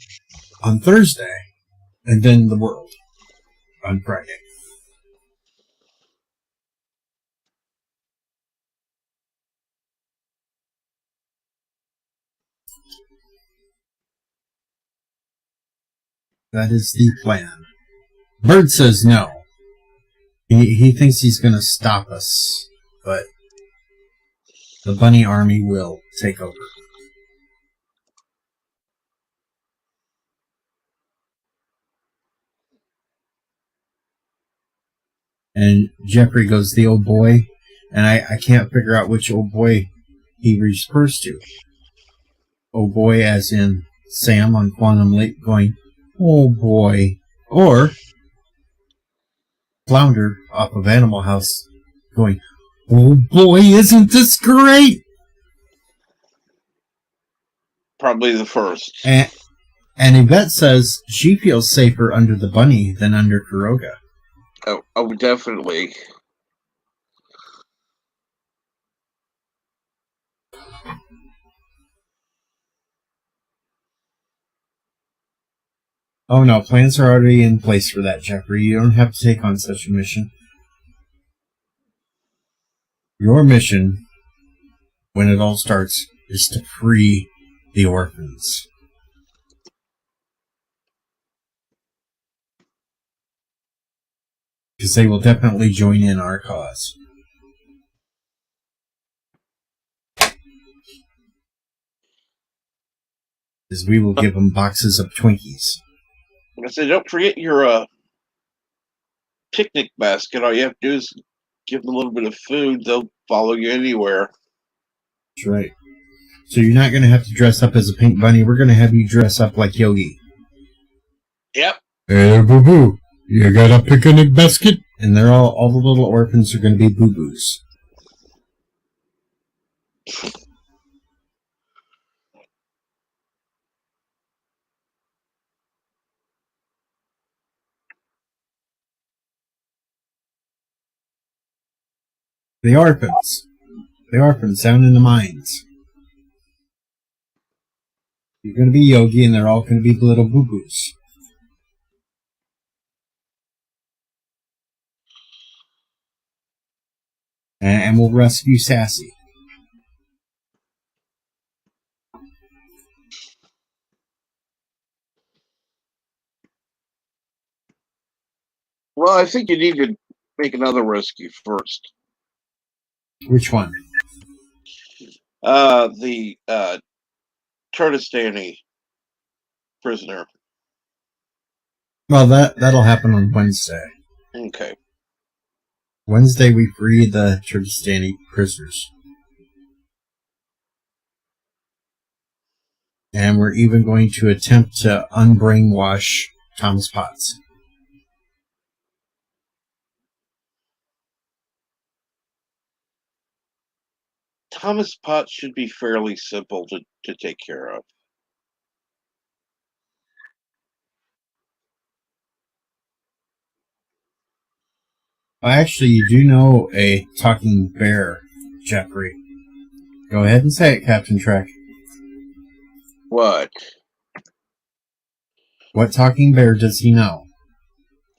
on Thursday, and then the world on Friday. That is the plan. Bird says no. He thinks he's going to stop us, but the bunny army will take over. And Jeffrey goes, the old boy, and I can't figure out which old boy he refers to. Old boy as in Sam on Quantum Leap going, oh boy. Or Flounder off of Animal House going, oh boy, isn't this great? Probably the first. And Yvette says she feels safer under the bunny than under Kuroga. Oh, definitely. Oh no, plans are already in place for that, Jeffrey. You don't have to take on such a mission. Your mission, when it all starts, is to free the orphans. Because they will definitely join in our cause. Because we will give them boxes of Twinkies. I said, don't forget your picnic basket. All you have to do is give them a little bit of food. They'll follow you anywhere. That's right. So you're not going to have to dress up as a pink bunny. We're going to have you dress up like Yogi. Yep. Hey, boo-boo. You got a picnic basket? And they're all the little orphans are going to be boo-boos. The orphans. The orphans down in the mines. You're going to be Yogi, and they're all going to be little boo-boos. And we'll rescue Sassy. Well, I think you need to make another rescue first. Which one? The Kyrgyzstani prisoner. Well, that'll happen on Wednesday. Okay. Wednesday we free the Kyrgyzstani prisoners. And we're even going to attempt to unbrainwash Thomas Potts. Thomas Potts should be fairly simple to take care of. Actually, you do know a talking bear, Jeffrey. Go ahead and say it, Captain Trek. What? What talking bear does he know?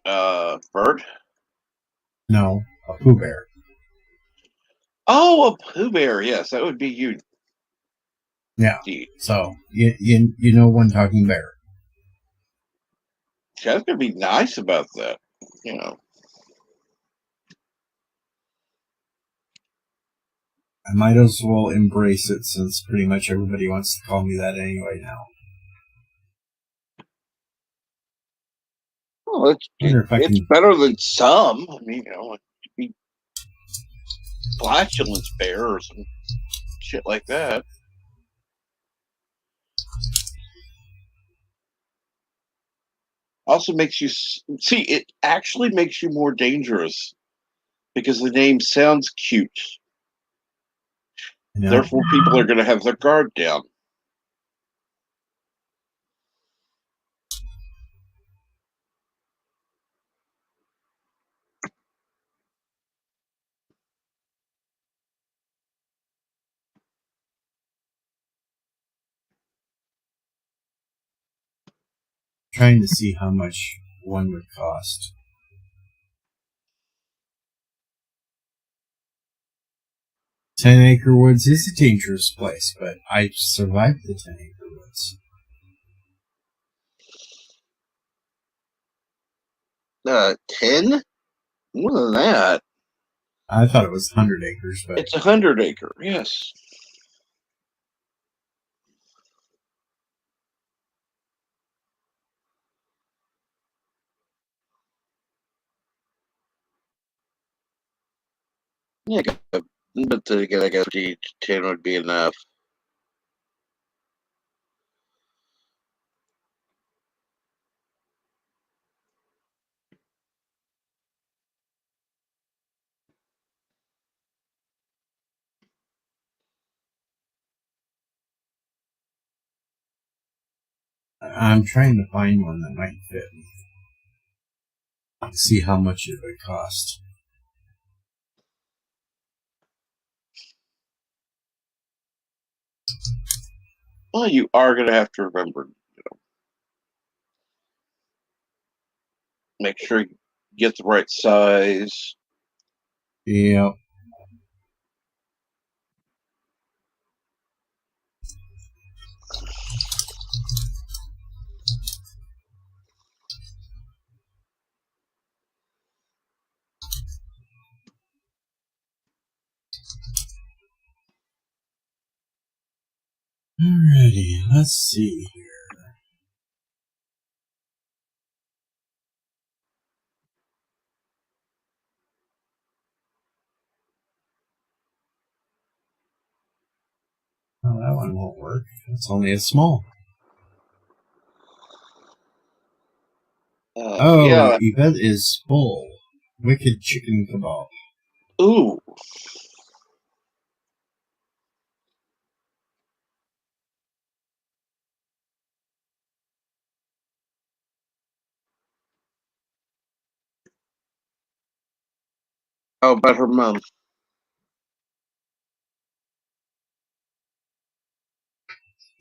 Bird. No, a Pooh Bear. Oh, a Pooh Bear. Yes, that would be you. Yeah. Indeed. So you know one talking bear. I was gonna be nice about that. You know. I might as well embrace it since pretty much everybody wants to call me that anyway now. Well, it's better than some. I mean, you know, it could be flatulence bear or some shit like that. Also makes you see. It actually makes you more dangerous because the name sounds cute. You know? Therefore, people are going to have their guard down. Trying to see how much one would cost. 10-Acre Woods is a dangerous place, but I survived the 10-Acre Woods. 10? More than that. I thought it was 100 acres, but it's 100 acre. Yes. Yeah, but then again, I guess 10 would be enough. I'm trying to find one that might fit me. See how much it would cost. Well, you are going to have to remember, make sure you get the right size. Yep. Alrighty, let's see here. Oh, that one won't work. It's only a small. Yeah. Yvette is full. Wicked chicken kebab. Ooh. How about her mom?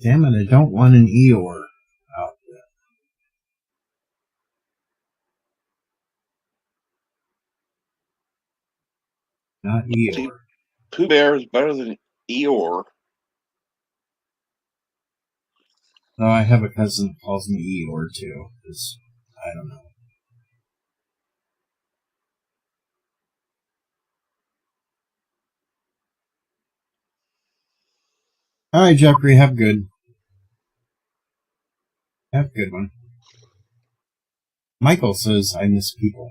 Damn it, I don't want an Eeyore out there. Not Eeyore. Pooh Bear is better than Eeyore. Though I have a cousin that calls me Eeyore too. Because, I don't know. Alright, Jeffrey, have good. Have a good one. Michael says, I miss people.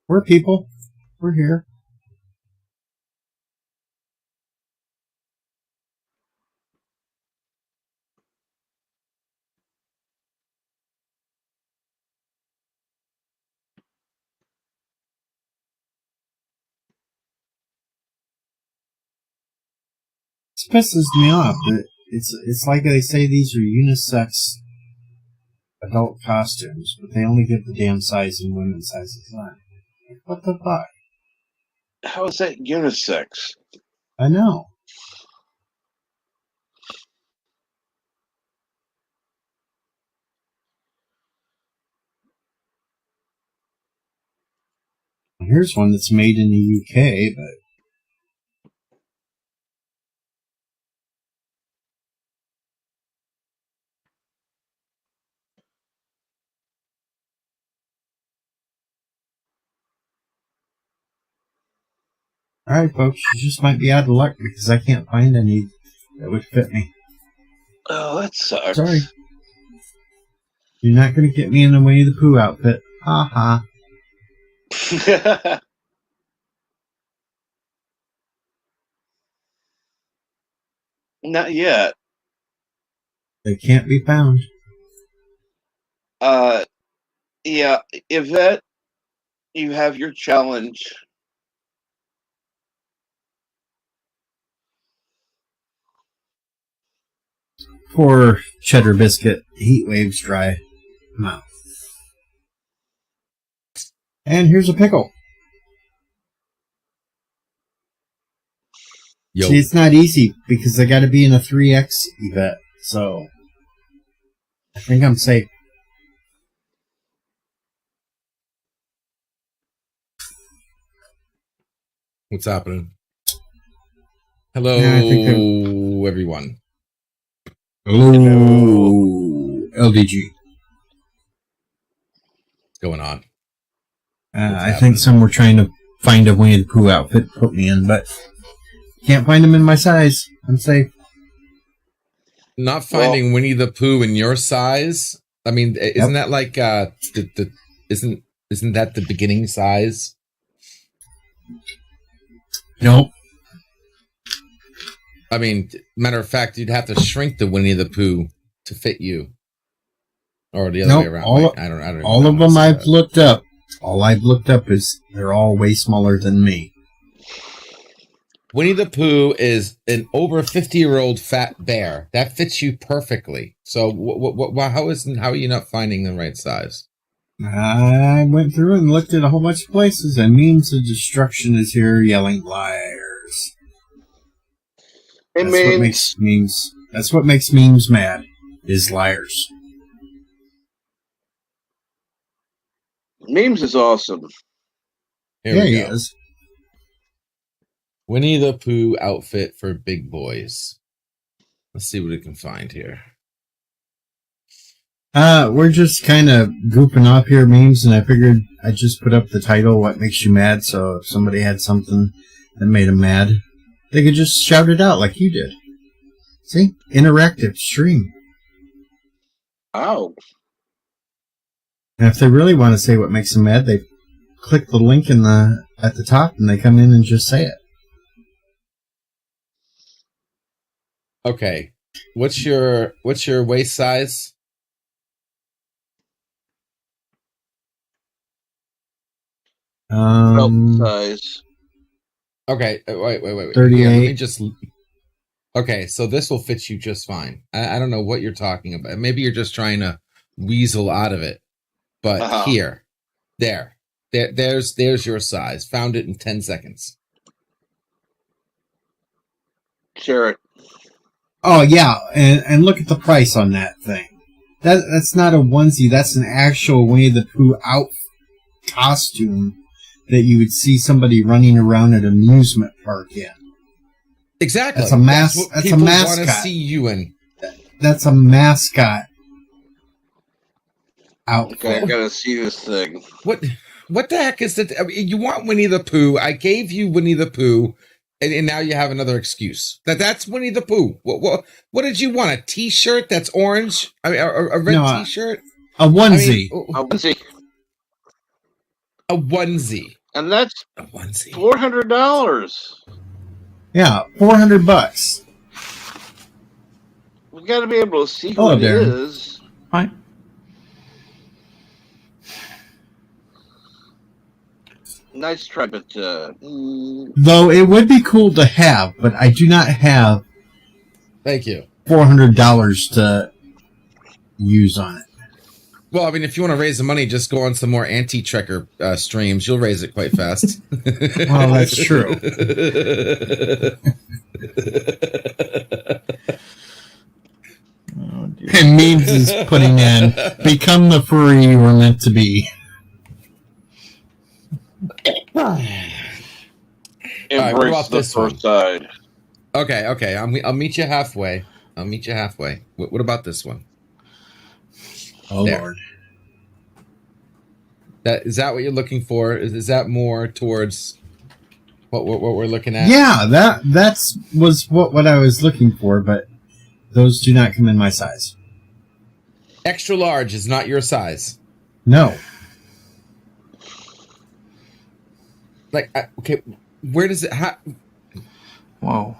We're people. We're here. This pisses me off. It's like they say these are unisex adult costumes, but they only give the damn size in women's sizes. What the fuck? How is that unisex? I know. Here's one that's made in the UK, but alright, folks, you just might be out of luck because I can't find any that would fit me. Oh, that sucks. Sorry. You're not going to get me in the Winnie the Pooh outfit. Ha ha. Not yet. They can't be found. Yeah, Yvette, you have your challenge. Poor Cheddar Biscuit. Heat waves dry mouth. And here's a pickle. Yo, See, it's not easy because I got to be in a 3X Yvette. So I think I'm safe. what's happening? Hello, Yeah, I think everyone. Hello, LDG. What's going on? I think some were trying to find a Winnie the Pooh outfit to put me in, but can't find them in my size. I'm safe. Not finding Winnie the Pooh in your size. I mean, isn't that like isn't that the beginning size? Nope. I mean, matter of fact, you'd have to shrink the Winnie the Pooh to fit you, or the other way around. I don't even all know of how to them say I've that. looked up. All I've looked up is they're all way smaller than me. Winnie the Pooh is an over 50-year-old fat bear that fits you perfectly. So, how are you not finding the right size? I went through and looked at a whole bunch of places, and Means of Destruction is here yelling liars. That's what makes memes mad, is liars. Memes is awesome. Here Yeah, we he go. is. Winnie the Pooh outfit for big boys. Let's see what we can find here. We're just kind of goofing off here, Memes, and I figured I'd just put up the title, What Makes You Mad, so if somebody had something that made them mad, they could just shout it out like you did. See? Interactive stream. Oh. And if they really want to say what makes them mad, they click the link at the top and they come in and just say it. Okay. What's your waist size? Belt size. Okay, wait. 38. Yeah, let me just. Okay, so this will fit you just fine. I don't know what you're talking about. Maybe you're just trying to weasel out of it. But there's your size. Found it in 10 seconds. Share it. Oh, yeah, and look at the price on that thing. That's not a onesie. That's an actual Winnie the Pooh costume that you would see somebody running around at an amusement park in. Exactly. That's a mascot. That's what people want to see you in. That's a mascot outfit. Okay, I gotta see this thing. What the heck is that? I mean, you want Winnie the Pooh? I gave you Winnie the Pooh, and now you have another excuse. That's Winnie the Pooh. What did you want? A T-shirt that's orange? I mean, a red T-shirt? A onesie. A onesie. A onesie. And that's a onesie. $400. Yeah, $400. We got to be able to see who it is. Hi. Nice try, but though it would be cool to have, but I do not have. Thank you. $400 to use on it. Well, I mean, if you want to raise the money, just go on some more anti-trekker streams. You'll raise it quite fast. Well, that's true. And Memes is putting in, become the furry you were meant to be. Embrace what about the this first one? side. Okay. I'll meet you halfway. What about this one? Oh There. Lord. Is that what you're looking for? Is that more towards what we're looking at? Yeah, that's was what I was looking for, but those do not come in my size. Extra large is not your size. No. Like, okay, where does it? Whoa.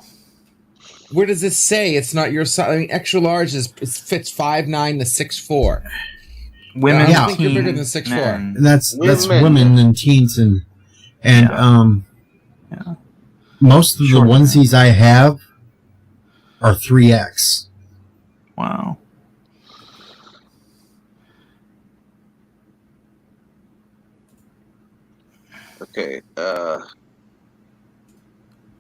Where does it say it's not your size? I mean, extra large fits 5'9" to 6'4". Women, I Yeah. think you're bigger than teens, 6'4". men. That's Women. women and teens and Yeah. Yeah. most of the Short onesies I have are 3X. Wow. Okay.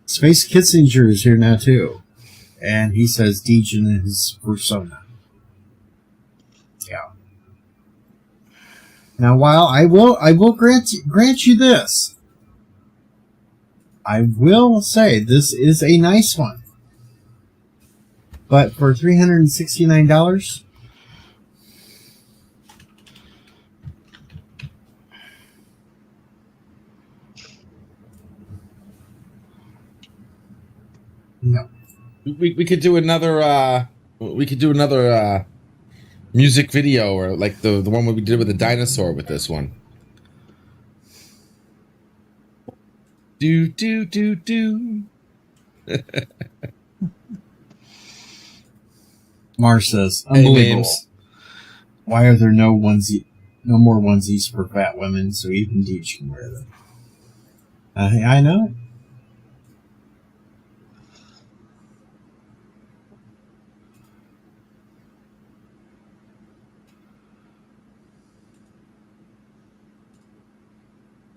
Space Kissinger is here now too, and he says Dejan is persona. Yeah. Now, while I will grant you this, I will say this is a nice one, but for $369. No. We could do another. We could do another music video, or like the one we did with the dinosaur with this one. Do. Mars says, Hey, unbelievable. Mames. Why are there no more onesies for fat women so even Deej can wear them? I know.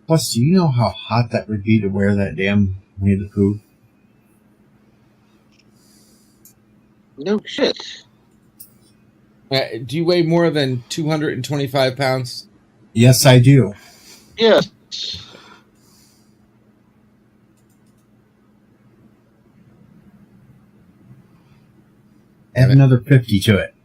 Plus, do you know how hot that would be to wear that damn Winnie the Pooh? No shit. Do you weigh more than 225 pounds? Yes, I do. Yes. Add another 50 to it.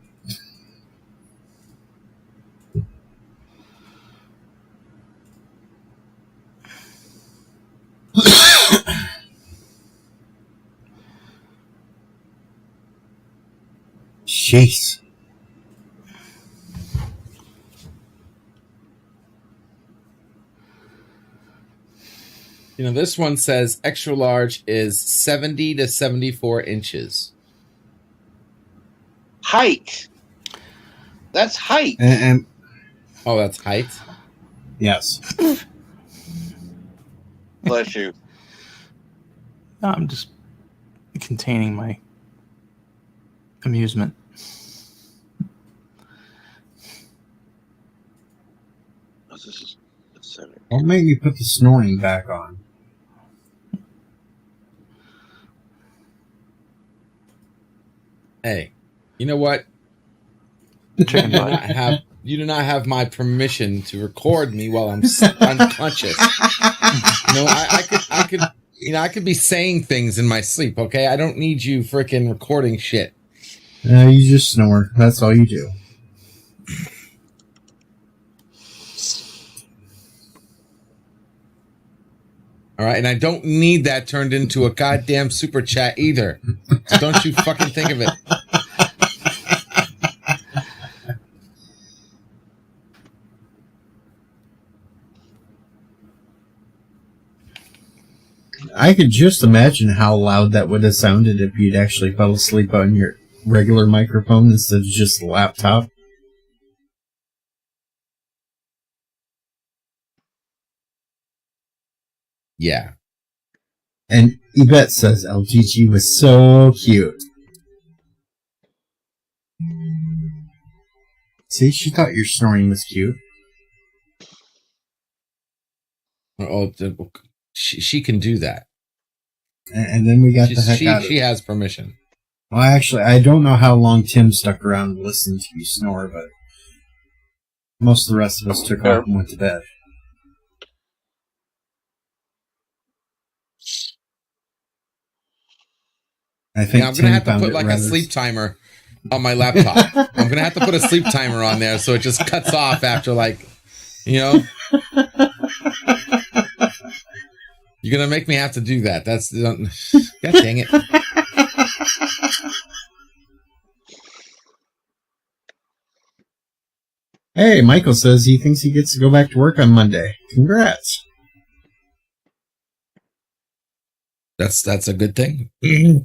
Jeez. You know, this one says extra large is 70 to 74 inches. Height. That's height. And Oh, that's height. yes. Bless you. I'm just containing my amusement. This is pathetic. Don't make me put the snoring back on. Hey, you know what? Chicken butt. You do not have my permission to record me while I'm unconscious. No, I could be saying things in my sleep. Okay, I don't need you freaking recording shit. You just snore. That's all you do. All right, and I don't need that turned into a goddamn super chat either. So don't you fucking think of it. I could just imagine how loud that would have sounded if you'd actually fell asleep on your regular microphone instead of just a laptop. Yeah. And Yvette says LGG was so cute. See, she thought your snoring was cute. Oh, she can do that. And then we got the heck out of She it. has permission. Well, actually, I don't know how long Tim stuck around and listened to you snore, but most of the rest of us took off and went to bed. I think Yeah, I'm gonna have to Tim put found like it a rather- sleep timer on my laptop. I'm gonna have to put a sleep timer on there so it just cuts off after like, you know. You're gonna make me have to do that. That's God dang it. Hey, Michael says he thinks he gets to go back to work on Monday. Congrats. That's a good thing. I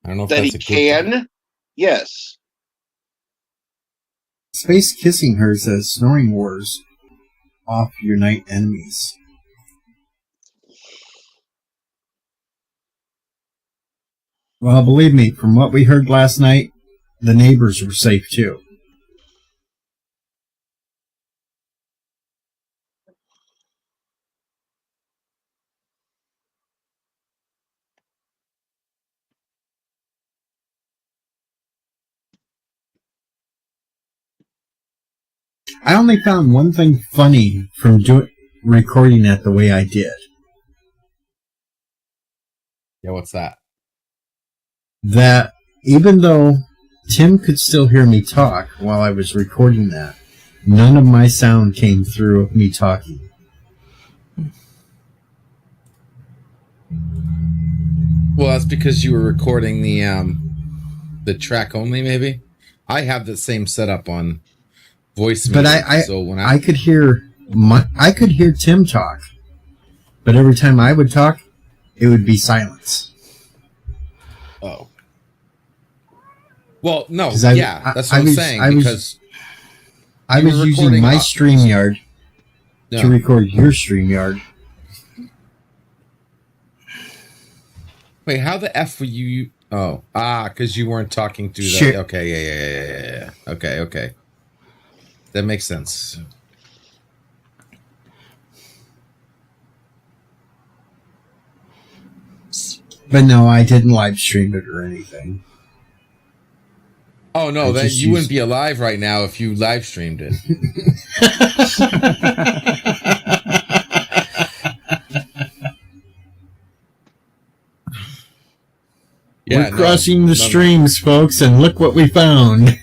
don't know if That that's he a good thing. can? Yes. Space Kissing Her says Snoring Wars off your night enemies. Well, believe me, from what we heard last night, the neighbors were safe too. I only found one thing funny from recording it the way I did. Yeah, what's that? That even though Tim could still hear me talk while I was recording that, none of my sound came through of me talking. Well, that's because you were recording the track only, maybe. I have the same setup on voice, But so when I could hear Tim talk, but every time I would talk, it would be silence. oh, well, no, 'Cause that's what I'm saying because I you was were using recording my up. StreamYard no. to record your StreamYard. Wait, how the F were you? Oh, because you weren't talking through Shit. that. Okay, yeah. Okay. That makes sense. But no, I didn't live stream it or anything. Oh no, I then just you wouldn't used- be alive right now if you live streamed it. We're crossing the streams, folks, and look what we found.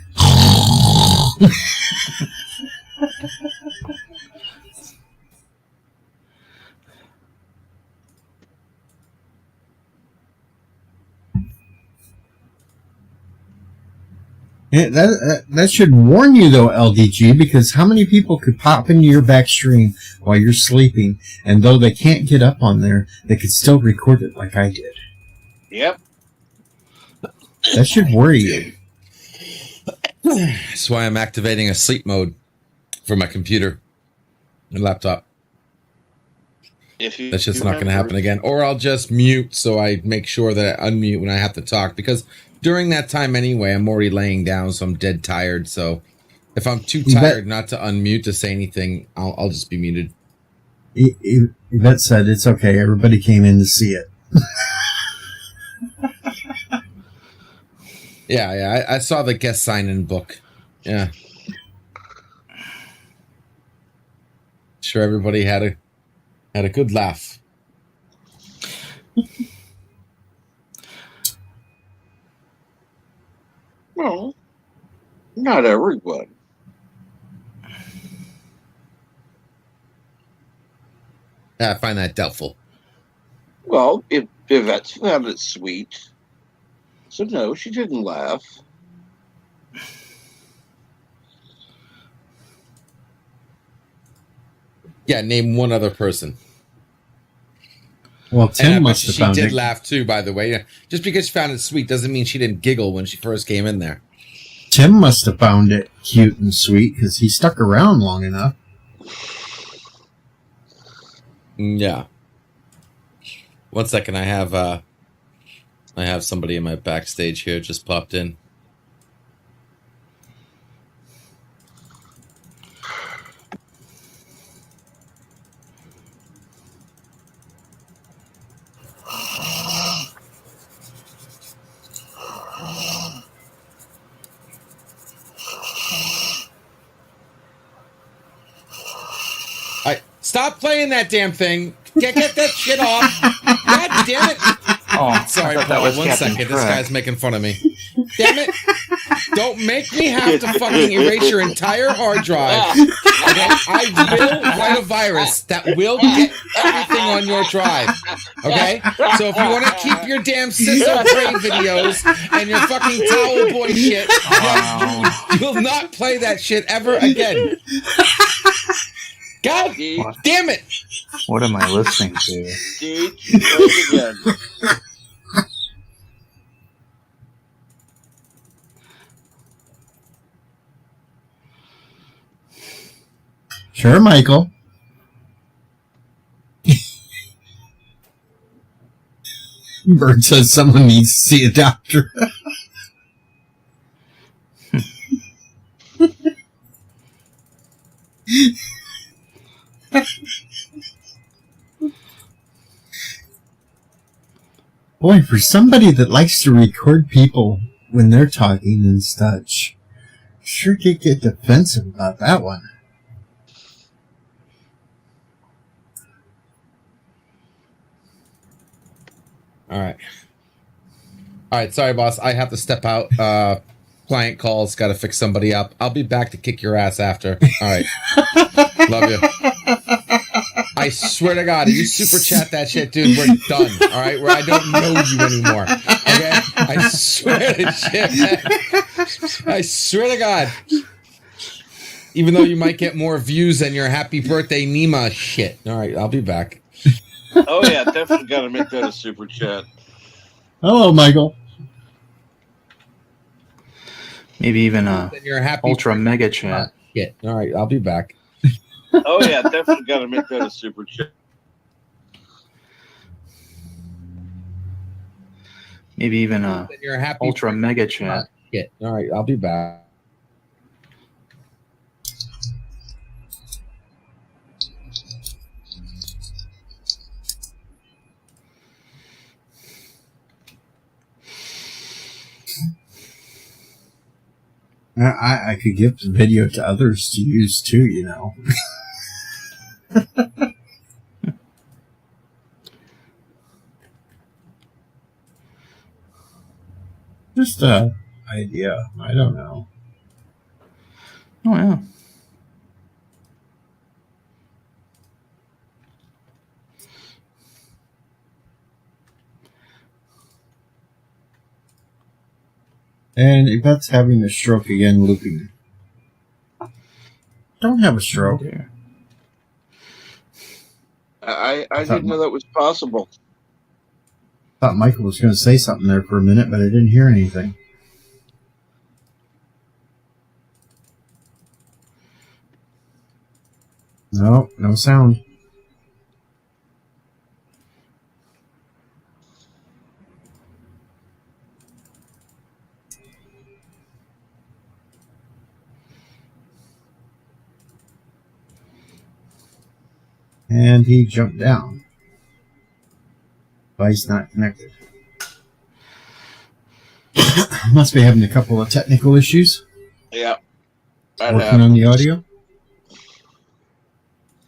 That should warn you, though, LDG, because how many people could pop into your back stream while you're sleeping, and though they can't get up on there, they could still record it like I did? Yep. That should worry you. That's why I'm activating a sleep mode for my computer and laptop. If you, That's just you not going to have happen again. Or I'll just mute so I make sure that I unmute when I have to talk. Because during that time anyway, I'm already laying down, so I'm dead tired. So if I'm too tired not to unmute to say anything, I'll just be muted. Yvette said it's okay. Everybody came in to see it. Yeah. I saw the guest sign-in book. Yeah. Sure, everybody had a good laugh. Well, not everyone. I find that doubtful. Well, if Yvette found it sweet. So no, she didn't laugh. Yeah, name one other person. Well, Tim And must have she found did it. laugh too, by the way. Just because she found it sweet doesn't mean she didn't giggle when she first came in there. Tim must have found it cute and sweet because he stuck around long enough. Yeah. One second, I have somebody in my backstage here just popped in. Stop playing that damn thing. Get that shit off. God damn it. Oh, Sorry, I thought that Paul. was 1 Captain second. This Trek. guy's making fun of me. Damn it. Don't make me have to fucking erase your entire hard drive. Okay? I will write a virus that will get everything on your drive. Okay? So if you want to keep your damn Sister Prey videos and your fucking towel boy shit, you'll not play that shit ever again. God damn it. What am I listening to? Teach again. Sure, Michael. Bird says someone needs to see a doctor. Boy, for somebody that likes to record people when they're talking and such, sure did get defensive about that one. All right. Sorry, boss. I have to step out. Client calls. Got to fix somebody up. I'll be back to kick your ass after. All right. Love you. I swear to God, if you super chat that shit, dude, we're done. All right, where I don't know you anymore. Okay, I swear to shit, man. I swear to God. Even though you might get more views than your happy birthday Nima shit. All right, I'll be back. Oh yeah, definitely got to make that a super chat. Hello, Michael. Maybe even a Then your happy ultra mega chat. shit. All right, I'll be back. Oh yeah, definitely got to make that a super chat. Maybe even a Then your happy ultra mega chat. shit. All right, I'll be back. I could give the video to others to use too, you know. Just a idea. I don't know. Oh yeah. And Yvette's having a stroke again, looping. Don't have a stroke. Dear. I didn't know that was possible. Thought Michael was going to say something there for a minute, but I didn't hear anything. No, no sound. And he jumped down. Device not connected. Must be having a couple of technical issues. Yeah, that Working happened. on the audio.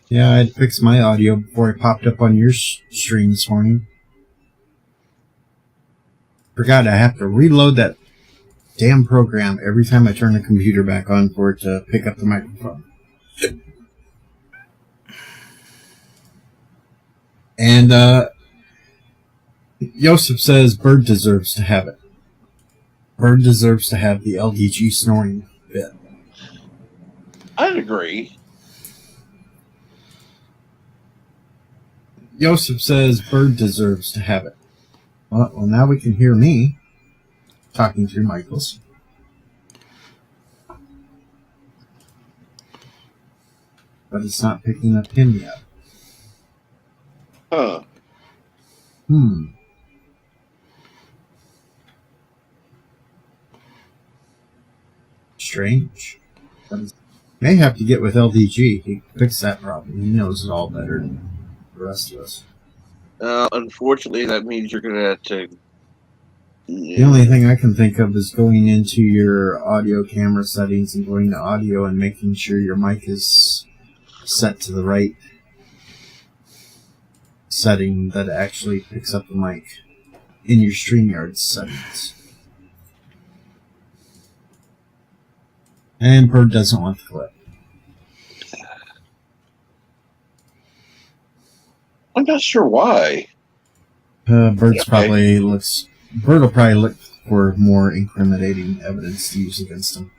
Yeah, I had fixed my audio before it popped up on your stream this morning. Forgot I have to reload that damn program every time I turn the computer back on for it to pick up the microphone. And Joseph says Bird deserves to have it. Bird deserves to have the LDG snoring bit. I'd agree. Joseph says Bird deserves to have it. Well, now we can hear me talking through Michael's. But it's not picking up him yet. Huh. Strange. May have to get with LDG. He fixed that problem. He knows it all better than the rest of us. Unfortunately, that means you're going to have to... The only thing I can think of is going into your audio camera settings and going to audio and making sure your mic is set to the right setting that actually picks up the mic in your StreamYard settings. And Bird doesn't want the clip. I'm not sure why. Bird will Okay. probably look for more incriminating evidence to use against him.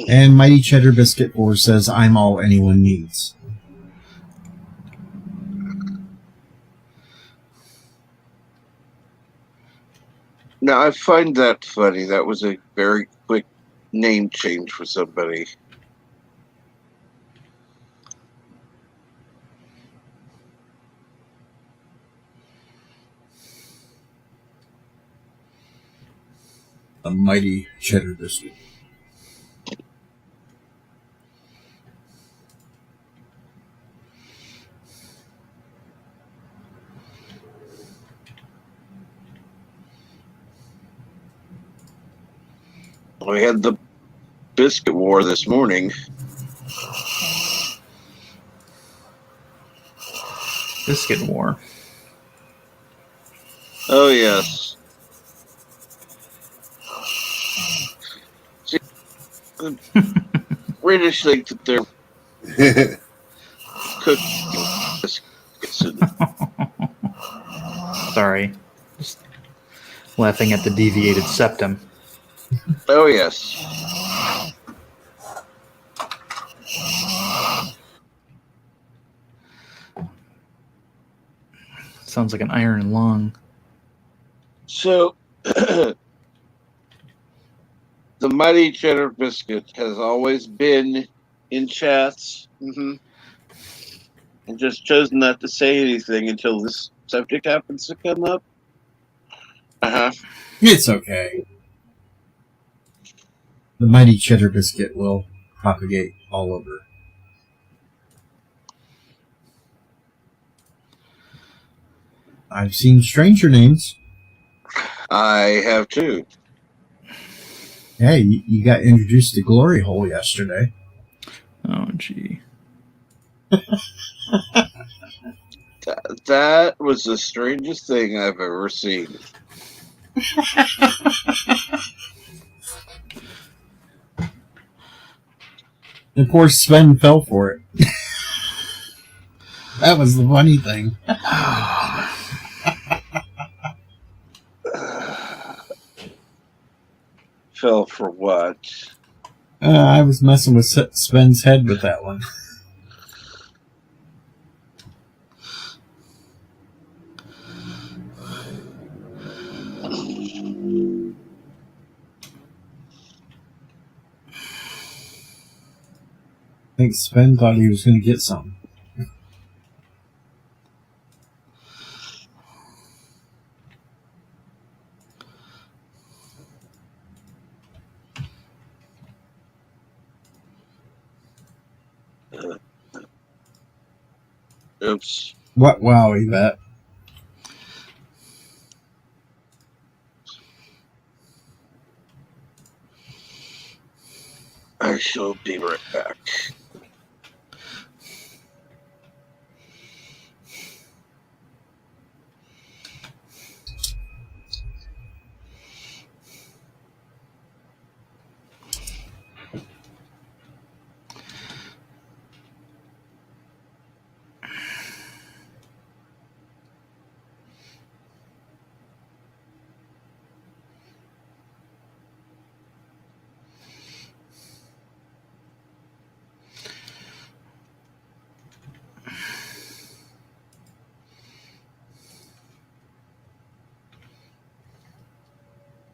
And Mighty Cheddar Biscuit 4 says, I'm all anyone needs. Now, I find that funny. That was a very quick name change for somebody. A Mighty Cheddar Biscuit. We had the biscuit war this morning. Biscuit war. Oh, yes. See, the British think that they're cooking biscuits. And Sorry. Just laughing at the deviated septum. oh, yes. Sounds like an iron lung. So, the Mighty Cheddar Biscuit has always been in chats. And just chosen not to say anything until this subject happens to come up. It's okay. The Mighty Cheddar Biscuit will propagate all over. I've seen stranger names. I have too. Hey, you got introduced to Glory Hole yesterday. Oh, gee. That was the strangest thing I've ever seen. Of course, Sven fell for it. That was the funny thing. Fell for what? I was messing with Sven's head with that one. I think Sven thought he was going to get something. Oops. What? Wow, Yvette. I shall be right back.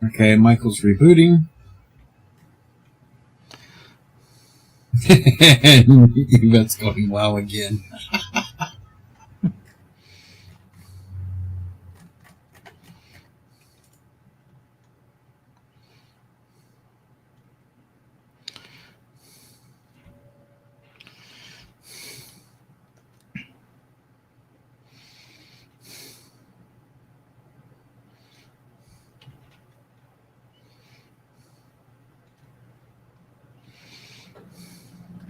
Okay, Michael's rebooting. And Yvette's going wow again.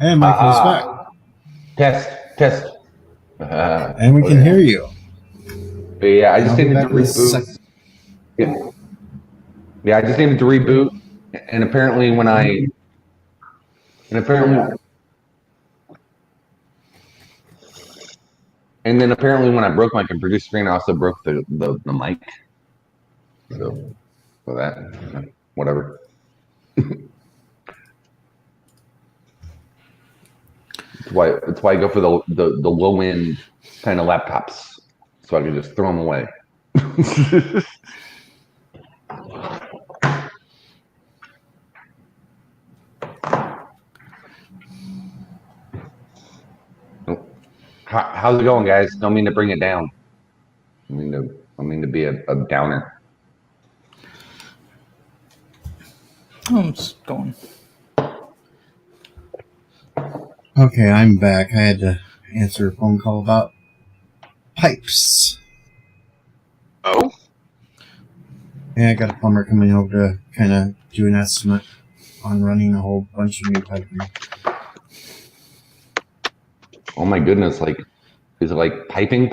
And Michael's back. Test. And we can hear you. But yeah, I just I'll be needed to back in a reboot. sec. Yeah, I just needed to reboot, and apparently apparently when I broke my computer screen, I also broke the mic. So for that, whatever. That's why I go for the low end kind of laptops, so I can just throw them away. How's it going, guys? Don't mean to bring it down. I mean to be a downer. Oh, it's going. Okay, I'm back. I had to answer a phone call about pipes. Oh, Yeah, I got a plumber coming over to kind of do an estimate on running a whole bunch of new piping. Oh my goodness! Like, is it like piping?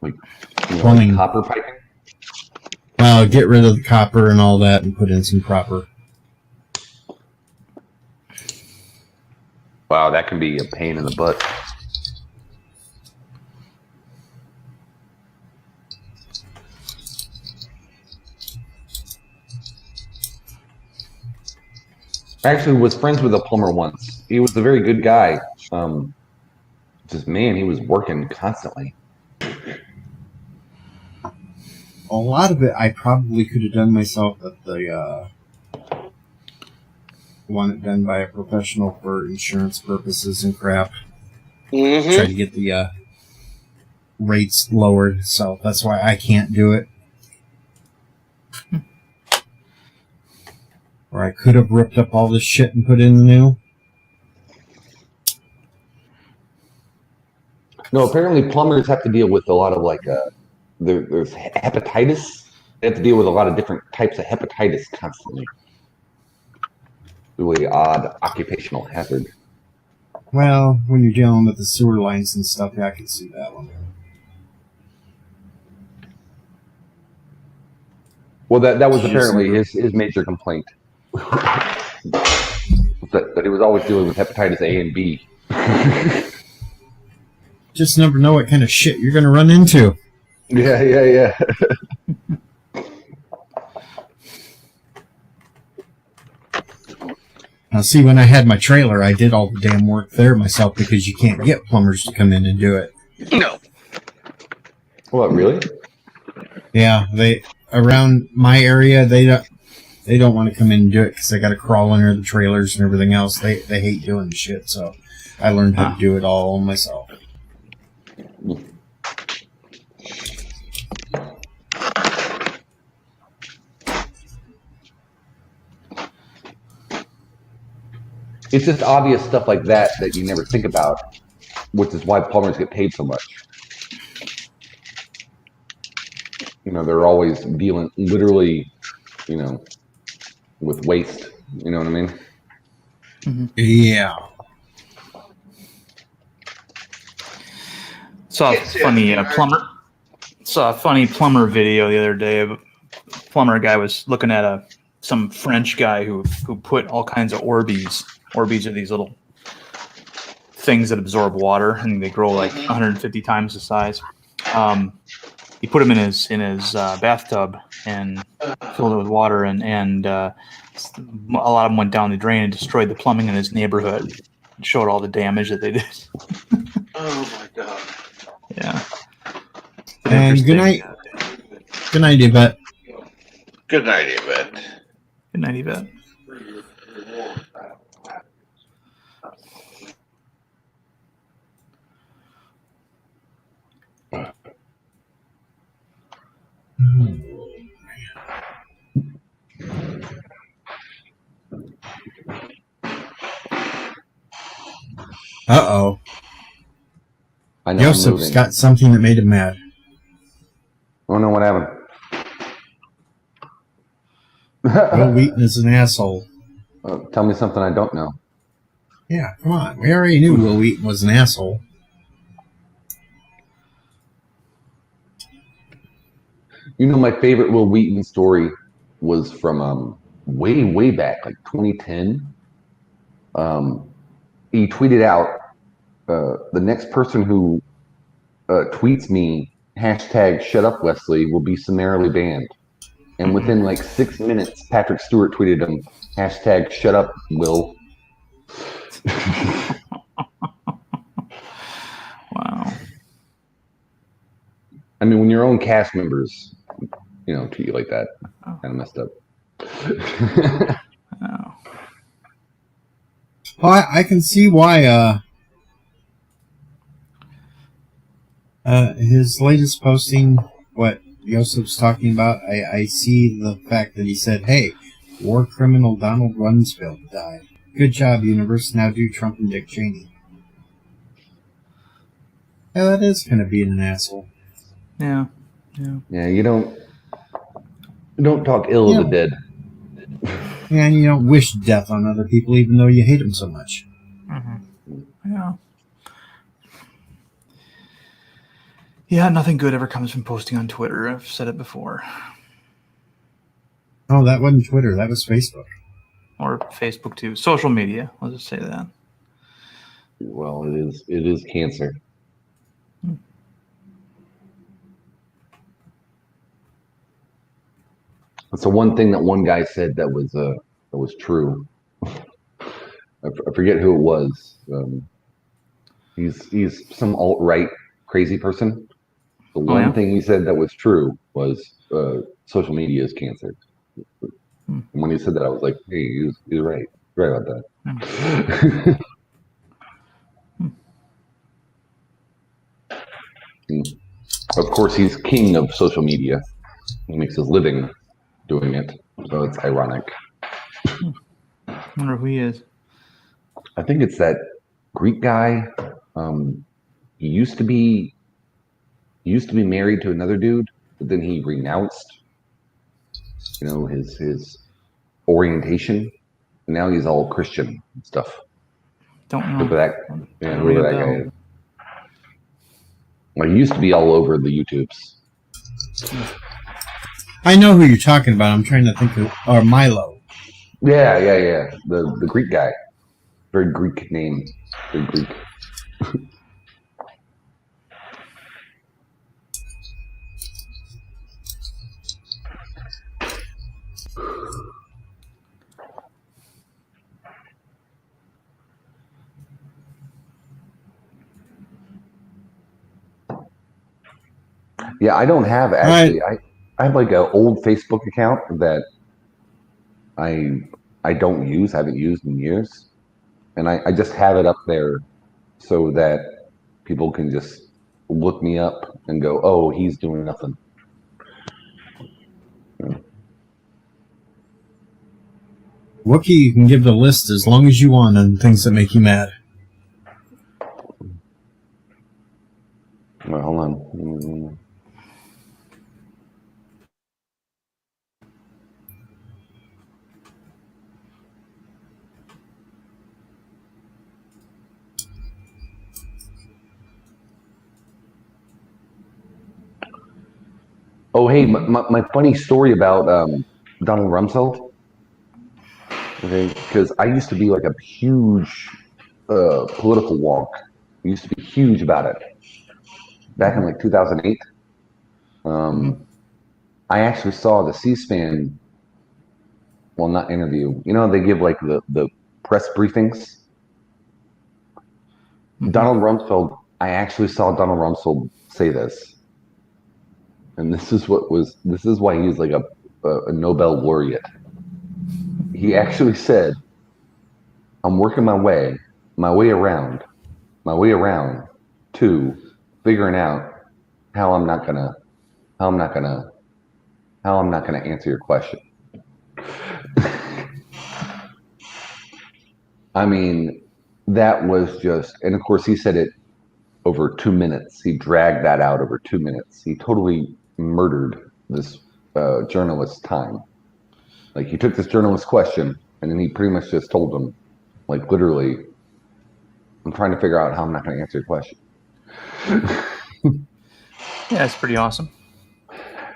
Like, Plumbing. like copper piping? Well, get rid of the copper and all that and put in some proper. Wow, that can be a pain in the butt. I actually was friends with a plumber once. He was a very good guy. Just man, he was working constantly. A lot of it I probably could have done myself, but the want it done by a professional for insurance purposes and crap. Try to get the rates lowered, so that's why I can't do it. Or I could have ripped up all this shit and put in the new. No, apparently plumbers have to deal with a lot of like there's hepatitis. They have to deal with a lot of different types of hepatitis constantly. Really odd occupational hazard. Well, when you're dealing with the sewer lines and stuff, yeah, I can see that one. Well, that was Jeez. apparently his major complaint. that he was always dealing with hepatitis A and B. Just never know what kind of shit you're going to run into. Yeah. Now, see, when I had my trailer, I did all the damn work there myself because you can't get plumbers to come in and do it. no. What, really? Yeah, they around my area, they don't want to come in and do it because they got to crawl under the trailers and everything else. They hate doing the shit, so I learned how to do it all myself. It's just obvious stuff like that you never think about, which is why plumbers get paid so much. You know, they're always dealing literally, with waste. You know what I mean? Mm-hmm. Yeah. Saw a funny plumber video the other day. A plumber guy was looking at some French guy who put all kinds of Orbeez. Orbeez are these little things that absorb water, and they grow like 150 times the size. He put them in his bathtub and filled it with water, and a lot of them went down the drain and destroyed the plumbing in his neighborhood. It showed all the damage that they did. Oh my god. Yeah. And good night. Good night, Yvette. Good night, Yvette. Good night, Yvette. Uh-oh. I know. Joseph's got something that made him mad. I don't know what happened. Will Wheaton is an asshole. Tell me something I don't know. Yeah, come on. We already knew Will Wheaton was an asshole. You know, my favorite Will Wheaton story was from way back, like 2010. He tweeted out, the next person who tweets me hashtag shut up Wesley will be summarily banned. And within like 6 minutes, Patrick Stewart tweeted him hashtag shut up Will. Wow. I mean, when your own cast members, treat you like that, kind of messed up. Oh. Well, I can see why his latest posting, what Yosef's talking about, I see the fact that he said, hey, war criminal Donald Rumsfeld died. Good job, universe. Now do Trump and Dick Cheney. Yeah, that is kind of being an asshole. Yeah. Yeah, you don't talk ill of the dead. Yeah, and you don't wish death on other people even though you hate them so much. Yeah. Yeah, nothing good ever comes from posting on Twitter. I've said it before. Oh, that wasn't Twitter. That was Facebook. Or Facebook too. Social media. I'll just say that. Well, it is cancer. That's the one thing that one guy said that was true. I forget who it was. He's some alt-right crazy person. The one thing he said that was true was social media is cancer. And when he said that, I was like, hey, he's right. He's right about that. Of course, he's king of social media. He makes his living doing it, so it's ironic. I wonder who he is. I think it's that Greek guy. He used to be married to another dude, but then he renounced, his orientation, and now he's all Christian and stuff. Don't know. Whoever that guy is. Well, he used to be all over the YouTubes. I know who you're talking about. I'm trying to think of... Or Milo. Yeah. The Greek guy. Very Greek name. Very Greek. Yeah, I don't have actually. Right. I have like an old Facebook account that I don't use, haven't used in years, and I just have it up there so that people can just look me up and go, "Oh, he's doing nothing." Yeah. Wookie, you can give the list as long as you want on things that make you mad. Well, hold on. Oh, hey, my funny story about Donald Rumsfeld. Okay, because I used to be like a huge political wonk. I used to be huge about it. Back in like 2008, I actually saw the C-SPAN, well, not interview. They give like the press briefings. Donald Rumsfeld, I actually saw Donald Rumsfeld say this. And this is why he's like a Nobel laureate. He actually said, I'm working my way around to figuring out how I'm not gonna answer your question. I mean, that was just, and of course he said it over 2 minutes. He dragged that out over 2 minutes. He totally murdered this journalist's time. Like, he took this journalist's question and then he pretty much just told them, like, literally, I'm trying to figure out how I'm not going to answer your question. Yeah, it's pretty awesome.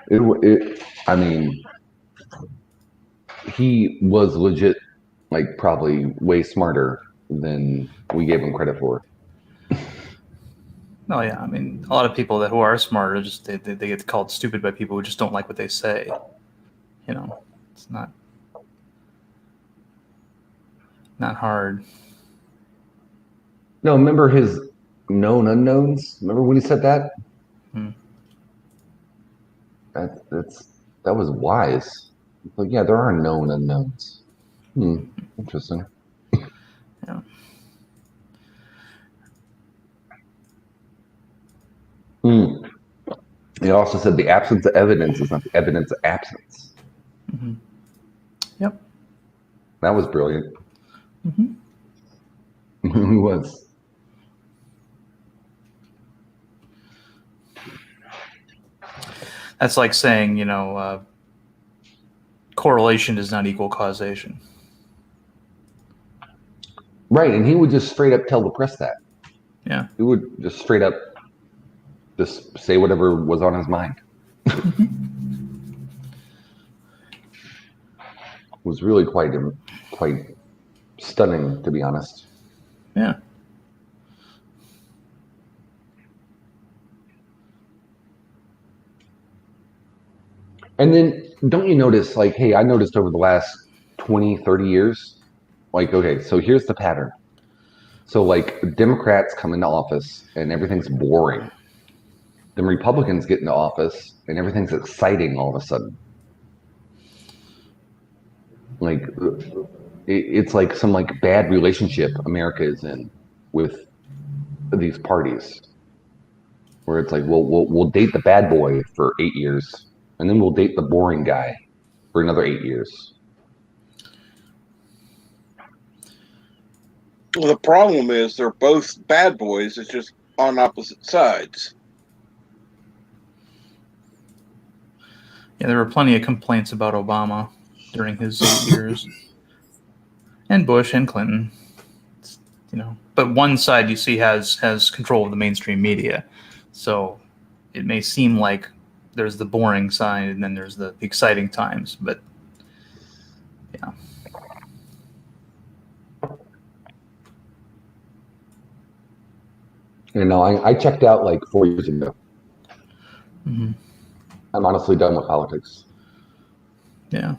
I mean, he was legit, like probably way smarter than we gave him credit for. No, yeah. I mean, a lot of people who are smarter just they get called stupid by people who just don't like what they say. You know, it's not hard. No, remember his known unknowns? Remember when he said that? Hmm. That was wise. Like, yeah, there are known unknowns. Interesting. Yeah. He also said the absence of evidence is not the evidence of absence. Mm-hmm. Yep. That was brilliant. Mm-hmm. He was. That's like saying, correlation does not equal causation. Right, and he would just straight up tell the press that. Yeah. He would just straight up just say whatever was on his mind. It was really quite stunning, to be honest. Yeah. And then don't you notice, like, hey, I noticed over the last 20, 30 years, like, okay, so here's the pattern. So, like, Democrats come into office and everything's boring. Then Republicans get into office and everything's exciting all of a sudden. Like, it's like some like bad relationship America is in with these parties, where it's like, well, we'll date the bad boy for 8 years, and then we'll date the boring guy for another 8 years. Well, the problem is they're both bad boys. It's just on opposite sides. Yeah, there were plenty of complaints about Obama during his 8 years, and Bush and Clinton. But one side you see has control of the mainstream media, so it may seem like there's the boring side and then there's the exciting times. But yeah. I checked out like 4 years ago. Mm-hmm. I'm honestly done with politics. Yeah.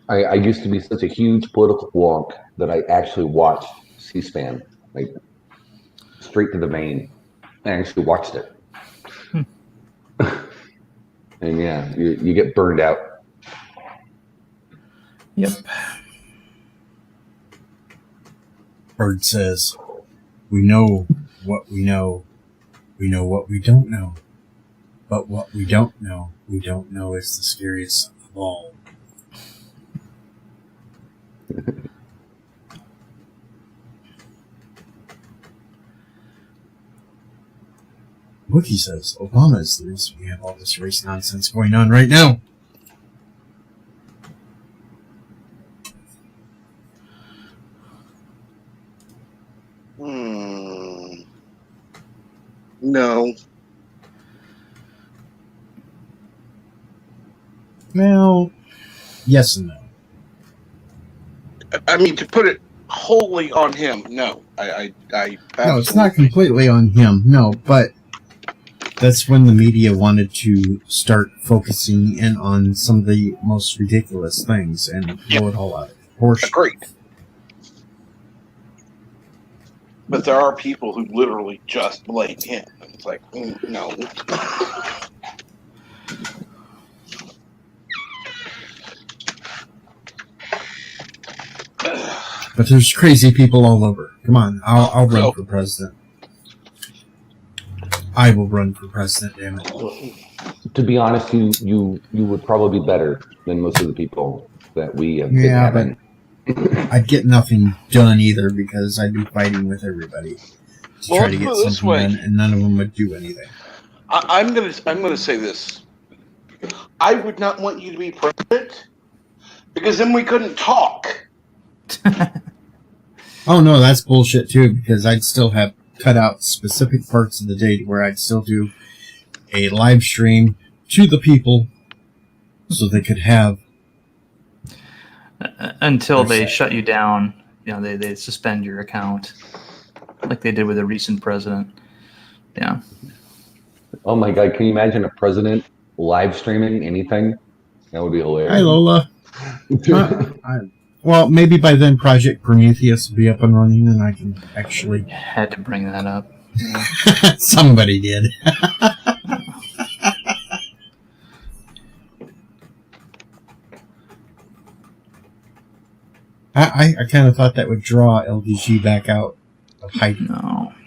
I used to be such a huge political wonk that I actually watched C-SPAN, like straight to the vein. I actually watched it. And yeah, you get burned out. Yep. Bird says, we know what we know what we don't know. But what we don't know is the scariest of all. Wookie says, Obama is the reason we have all this race nonsense going on right now. No. Well, yes and no. I mean, to put it wholly on him, no. I No, it's not completely on him, no, but that's when the media wanted to start focusing in on some of the most ridiculous things and blow it all out of proportion. Agreed. But there are people who literally just blame him. It's like, no. But there's crazy people all over. Come on, I'll run for president. I will run for president, damn it. To be honest, you would probably be better than most of the people that we have been Yeah, having. but I'd get nothing done either because I'd be fighting with everybody to try to get something done, and none of them would do anything. I'm gonna say this. I would not want you to be president because then we couldn't talk. Oh no, that's bullshit too, because I'd still have cut out specific parts of the day where I'd still do a live stream to the people so they could have. Until they Percent. shut you down, they suspend your account, like they did with a recent president. Yeah. Oh my God! Can you imagine a president live streaming anything? That would be hilarious. Hi, Lola. Well, maybe by then Project Prometheus will be up and running, and I can actually. Had to bring that up. Somebody did. I kind of thought that would draw LDG back out of hiding.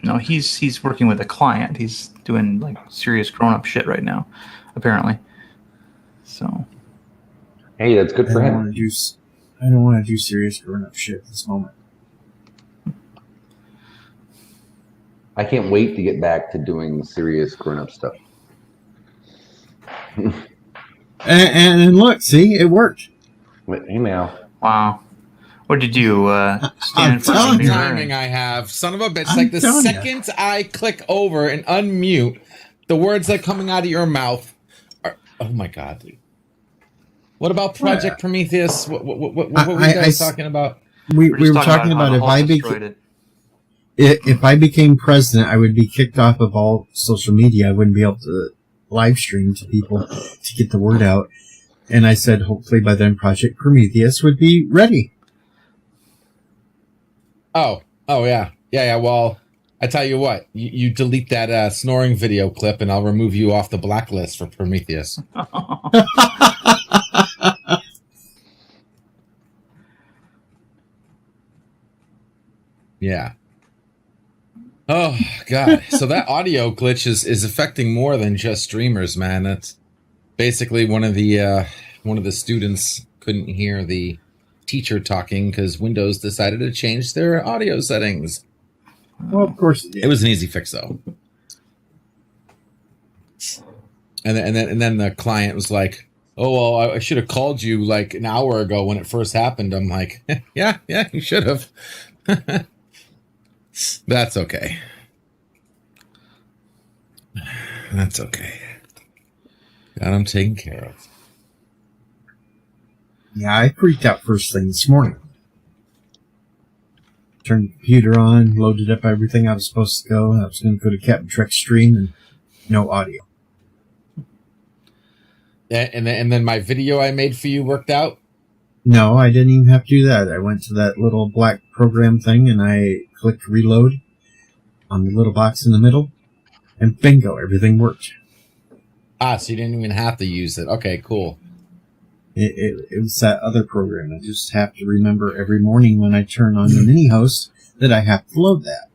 No, he's working with a client. He's doing like serious grown-up shit right now, apparently. So. Hey, that's good for him. I don't want to do serious grown-up shit at this moment. I can't wait to get back to doing serious grown-up stuff. And look, see, it worked. But, hey now. Wow. What did you stand in front of telling the you. mirror? Timing I have, son of a bitch. I'm Like the telling ya. second I click over and unmute, the words that are coming out of your mouth are. Oh my God, dude. What about Project Prometheus? What were you guys talking about? We We're just were talking about how Hulk if destroyed I became president, I would be kicked off of all social media. I wouldn't be able to live stream to people to get the word out. And I said, hopefully by then Project Prometheus would be ready. Oh yeah. Well, I tell you what, you delete that snoring video clip, and I'll remove you off the blacklist for Prometheus. Yeah. Oh God. So that audio glitch is affecting more than just streamers, man. That's basically one of the students couldn't hear the teacher talking because Windows decided to change their audio settings. Well, of course It was an easy fix though. And then the client was like, "Oh well, I should have called you like an hour ago when it first happened." I'm like, "Yeah, you should have." That's okay. That's okay. Got him taken care of. Yeah, I freaked out first thing this morning. Turned the computer on, loaded up everything I was supposed to go. I was going to go to Captain Trek stream and no audio. And then my video I made for you worked out? No, I didn't even have to do that. I went to that little black program thing and I clicked reload on the little box in the middle, and bingo, everything worked. Ah, so you didn't even have to use it. Okay, cool. It was that other program. I just have to remember every morning when I turn on the mini host that I have to load that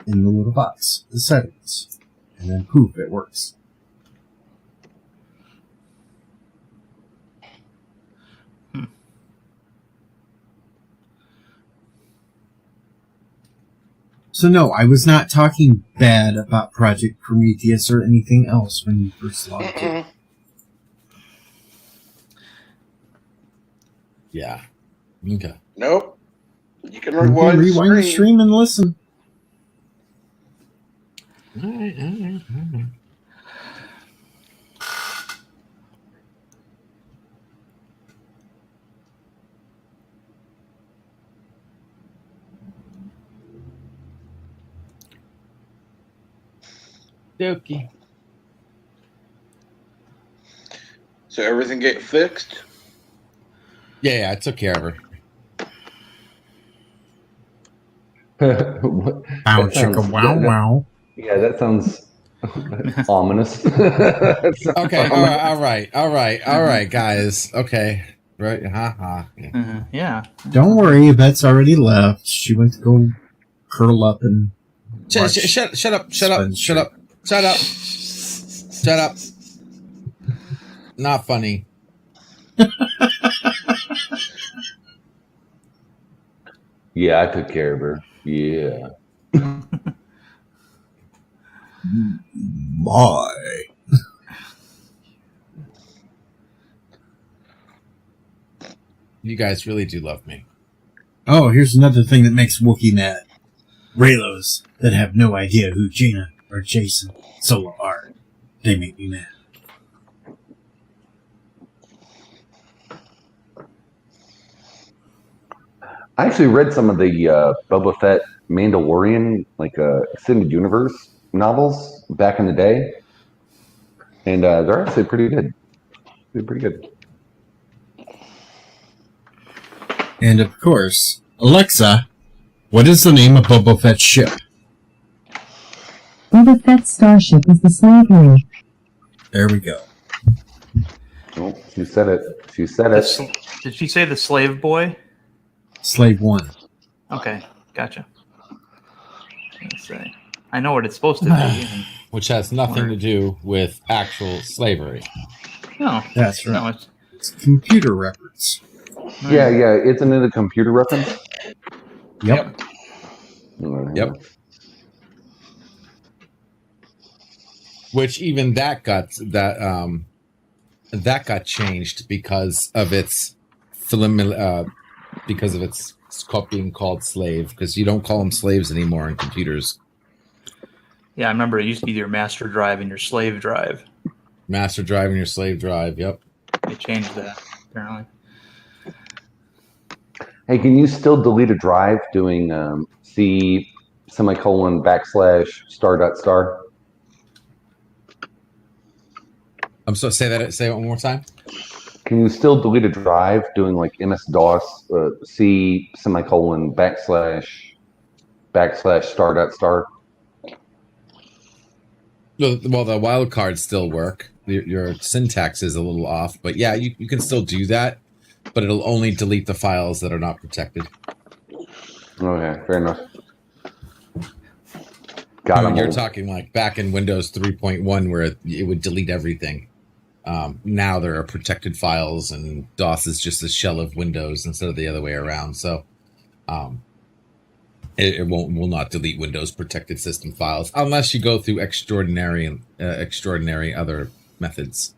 in the little box, the settings, and then poof, it works. So no, I was not talking bad about Project Prometheus or anything else when you first logged in. Yeah. Okay. Nope. You can You can rewind, rewind the stream and listen. All right. Dokey. So everything get fixed? Yeah, I took care of her. Bow That chicka sounds- wow that- wow. Yeah, that sounds ominous. That sounds Okay, ominous. all right, guys. Okay. Right, Yeah. Yeah. Don't worry, Yvette's already left. She went to go curl up and watch. Shut up. Not funny. Yeah, I took care of her. Yeah. My. You guys really do love me. Oh, here's another thing that makes Wookiee mad. Raylos that have no idea who Jaina or Jason solo art. They make me mad. I actually read some of the Boba Fett Mandalorian, like extended universe novels back in the day, and they're actually pretty good. They're pretty good. And of course, Alexa, what is the name of Boba Fett's ship? Boba Fett's starship is the Slavery. There we go. Oh, she said it. She said The it. Did she say the slave boy? Slave 1. Okay, gotcha. Let's say. I know what it's supposed to be. Which has nothing to do with actual slavery. No, That's no, right. It's computer records. Yeah, isn't it a computer reference? Yep. Yep. Which even that got changed because of its being called slave, because you don't call them slaves anymore in computers. Yeah, I remember it used to be your master drive and your slave drive. Master drive and your slave drive. Yep. They changed that apparently. Hey, can you still delete a drive doing C semicolon / star dot star? I'm so say it one more time. Can you still delete a drive doing like MS DOS C semicolon / star dot star? Well, the wildcards still work. Your syntax is a little off, but yeah, you can still do that, but it'll only delete the files that are not protected. Okay, fair enough. Got him. You're talking like back in Windows 3.1 where it would delete everything. Now there are protected files, and DOS is just a shell of Windows instead of the other way around. So it will not delete Windows protected system files unless you go through extraordinary other methods.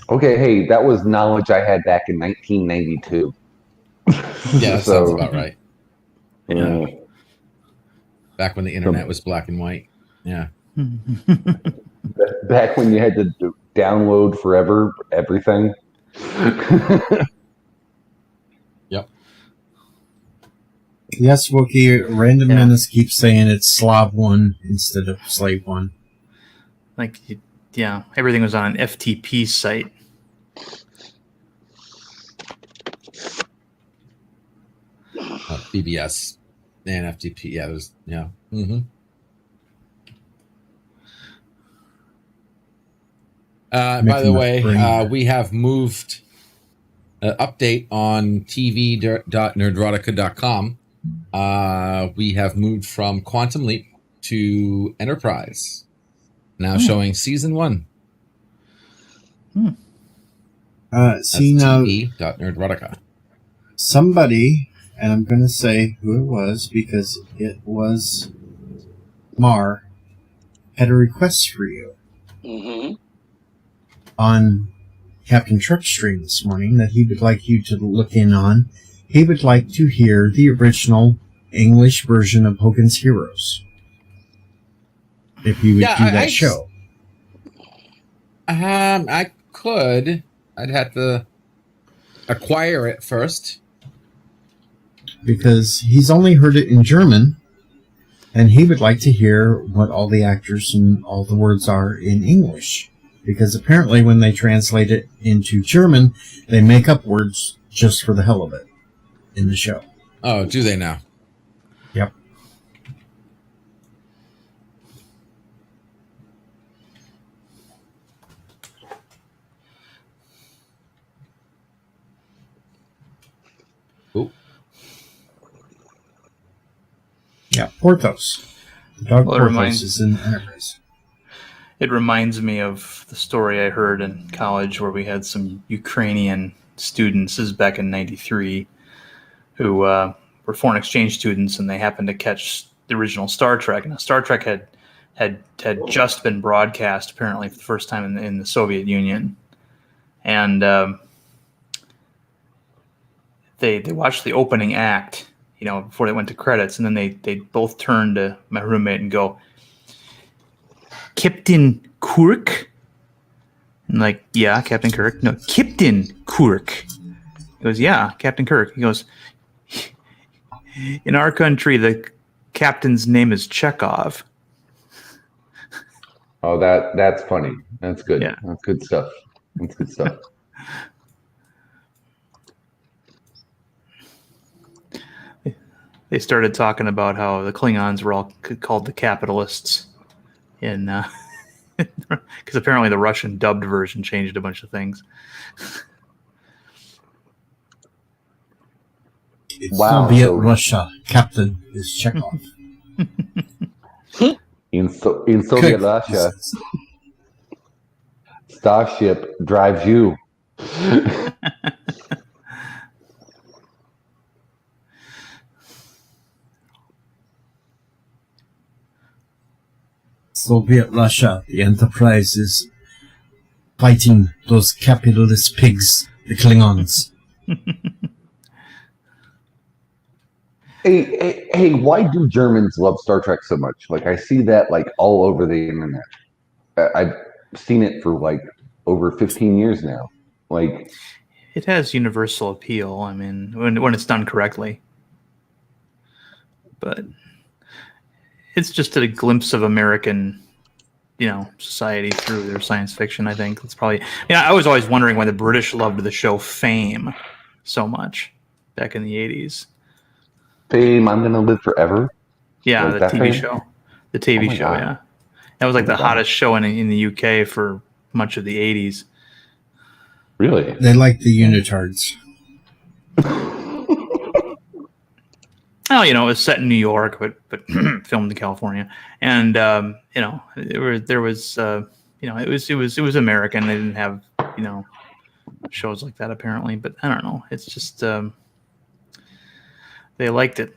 Okay, hey, that was knowledge I had back in 1992. Yeah, that sounds about right. Yeah. Back when the internet was black and white. Yeah. Back when you had to download forever everything. Yep. Yes, Wookie, Random Menace keeps saying it's Slav 1 instead of Slave 1. Like, yeah, everything was on an FTP site. BBS and FTP. Yeah, there's Mm-hmm. By the way, we have moved update on tv.nerdrotica.com. We have moved from Quantum Leap to Enterprise. Now showing season 1. See now, tv.nerdrotica. somebody, and I'm going to say who it was because it was Mar, had a request for you on Captain Truck stream this morning that he would like you to look in on. He would like to hear the original English version of Hogan's Heroes. If you would do that show. I could. I'd have to acquire it first. Because he's only heard it in German, and he would like to hear what all the actors and all the words are in English. Because apparently when they translate it into German, they make up words just for the hell of it in the show. Oh, do they now? Yep. Ooh. Yeah, Porthos. The dog Well, Porthos is in Enterprise. It reminds me of the story I heard in college where we had some Ukrainian students, this is back in '93, who were foreign exchange students, and they happened to catch the original Star Trek. And Star Trek had just been broadcast, apparently, for the first time in the Soviet Union. And they watched the opening act, before they went to credits, and then they both turn to my roommate and go, Captain Kirk? And like, yeah, Captain Kirk. No, Captain Kirk. He goes, yeah, Captain Kirk. He goes, in our country, the captain's name is Chekhov. Oh, that's funny. That's good. Yeah. That's good stuff. That's good stuff. They started talking about how the Klingons were all called the capitalists in because apparently the Russian dubbed version changed a bunch of things. It's Wow, Soviet so- Russia. Captain is Chekhov. In Soviet Russia, Starship drives you. Soviet Russia, the Enterprise is fighting those capitalist pigs, the Klingons. Hey, why do Germans love Star Trek so much? Like, I see that like all over the internet. I've seen it for like over 15 years now. Like, It has universal appeal. I mean, when it's done correctly, but it's just a glimpse of American, society through their science fiction. I think it's probably. I was always wondering why the British loved the show Fame so much back in the 80s. Fame, I'm gonna live forever. Yeah, Like the that TV Fame? show. The Oh TV my show, God. yeah. That was like Oh my the God. hottest show in the UK for much of the 80s. Really? They like the unitards. Well, it was set in New York, but filmed in California, and there was it was American. They didn't have shows like that apparently, but I don't know. It's just they liked it.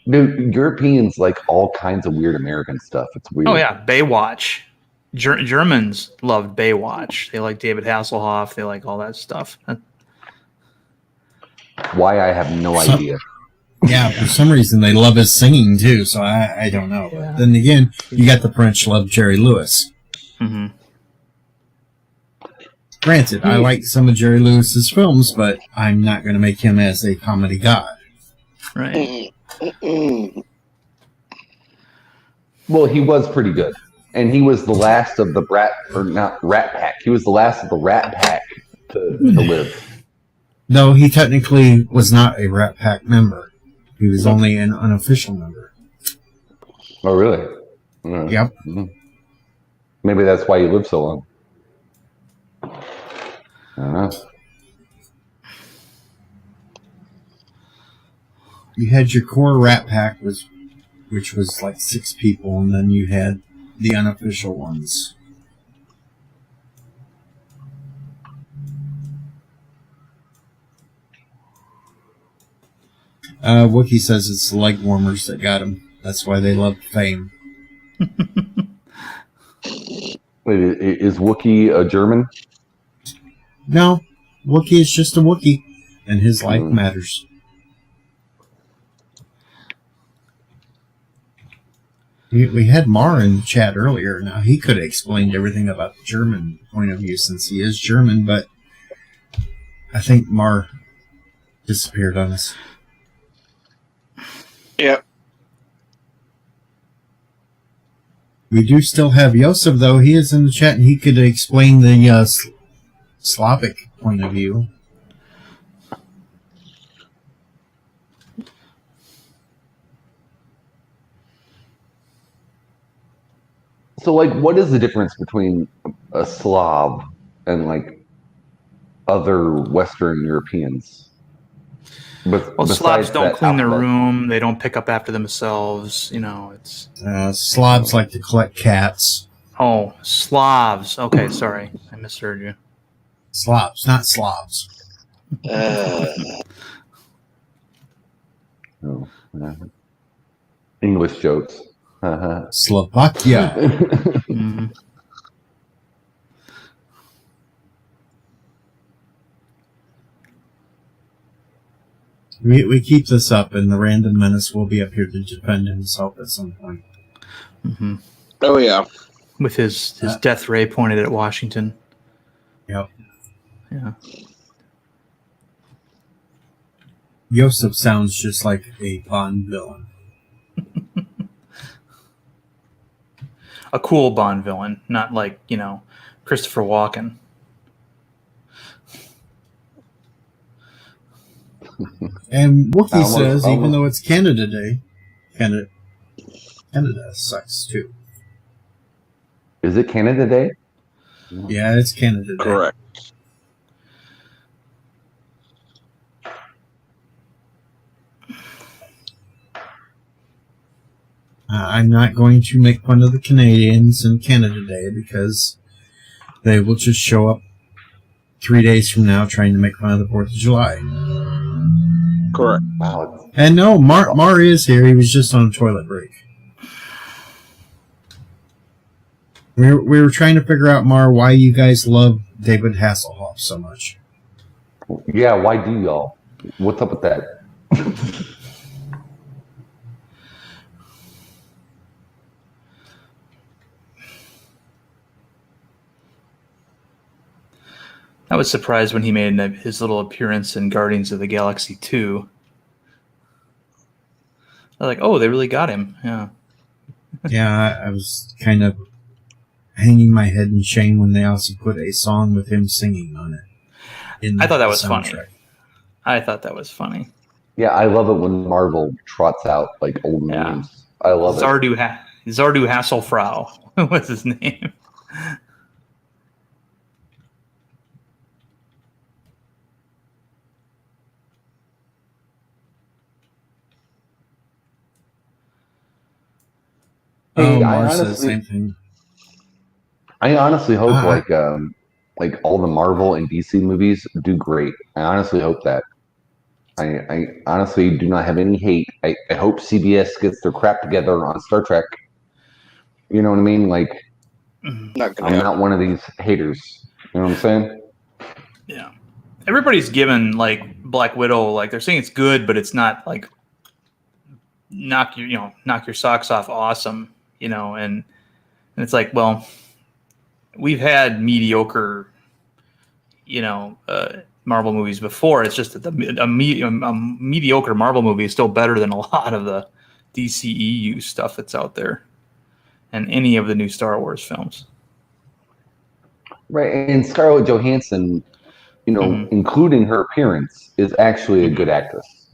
The Europeans like all kinds of weird American stuff. It's weird. Oh yeah, Baywatch. Germans loved Baywatch. They like David Hasselhoff. They like all that stuff. Why I have no So- idea. Yeah, for some reason they love his singing too, so I don't know. Yeah. But then again, you got the French love Jerry Lewis. Mm-hmm. Granted, I like some of Jerry Lewis's films, but I'm not going to make him as a comedy god. Right. Well, he was pretty good, and he was the last of the Rat Pack. He was the last of the Rat Pack to live. Though he technically was not a Rat Pack member. He was only an unofficial member. Oh, really? Yep. Maybe that's why he lived so long. I don't know. You had your core Rat Pack, which was like 6 people, and then you had the unofficial ones. Wookie says it's the leg warmers that got him. That's why they love Fame. Wait, is Wookiee a German? No, Wookie is just a Wookie, and his life matters. We had Mar in the chat earlier. Now, he could have explained everything about the German point of view since he is German, but I think Mar disappeared on us. Yep. We do still have Yosef, though. He is in the chat, and he could explain the Slavic point of view. So, like, what is the difference between a Slav and like other Western Europeans? Well, Slavs Besides don't that clean their alphabet. room. They don't pick up after themselves. It's Slavs like to collect cats. Slavs. Okay, sorry, I misheard you. Slavs, not Slavs. Oh, English jokes. Slovakia. Mhm. We keep this up, and the random menace will be up here to defend himself at some point. Hmm. Oh yeah. With his death ray pointed at Washington. Yep. Yeah. Yosef sounds just like a Bond villain. A cool Bond villain, not like, Christopher Walken. And Wookiee Almost- says, even almost. though it's Canada Day, Canada sucks too. Is it Canada Day? Yeah, it's Canada Day. Correct. I'm not going to make fun of the Canadians in Canada Day because they will just show up 3 days from now trying to make fun of the 4th of July. Correct. Wow. And no, Mar is here. He was just on a toilet break. We were trying to figure out, Mar, why you guys love David Hasselhoff so much. Yeah, why do y'all? What's up with that? I was surprised when he made his little appearance in Guardians of the Galaxy 2. I was like, oh, they really got him. Yeah. Yeah, I was kind of hanging my head in shame when they also put a song with him singing on it. I thought that the was funny. soundtrack. I thought that was funny. Yeah, I love it when Marvel trots out like old Yeah. memes. I love it. Zardu Hasselfrau. What's his name? Oh, Hey, Mar says the same thing. I honestly hope Uh-huh. like all the Marvel and DC movies do great. I honestly hope that. I honestly do not have any hate. I hope CBS gets their crap together on Star Trek. You know what I mean? Like, Not gonna I'm happen. not one of these haters. You know what I'm saying? Yeah. Everybody's given like Black Widow, like they're saying it's good, but it's not like knock your socks off awesome, and it's like, well, we've had mediocre, Marvel movies before. It's just that a mediocre Marvel movie is still better than a lot of the DCEU stuff that's out there, and any of the new Star Wars films. Right. And Scarlett Johansson, Mhm. including her appearance, is actually a good actress.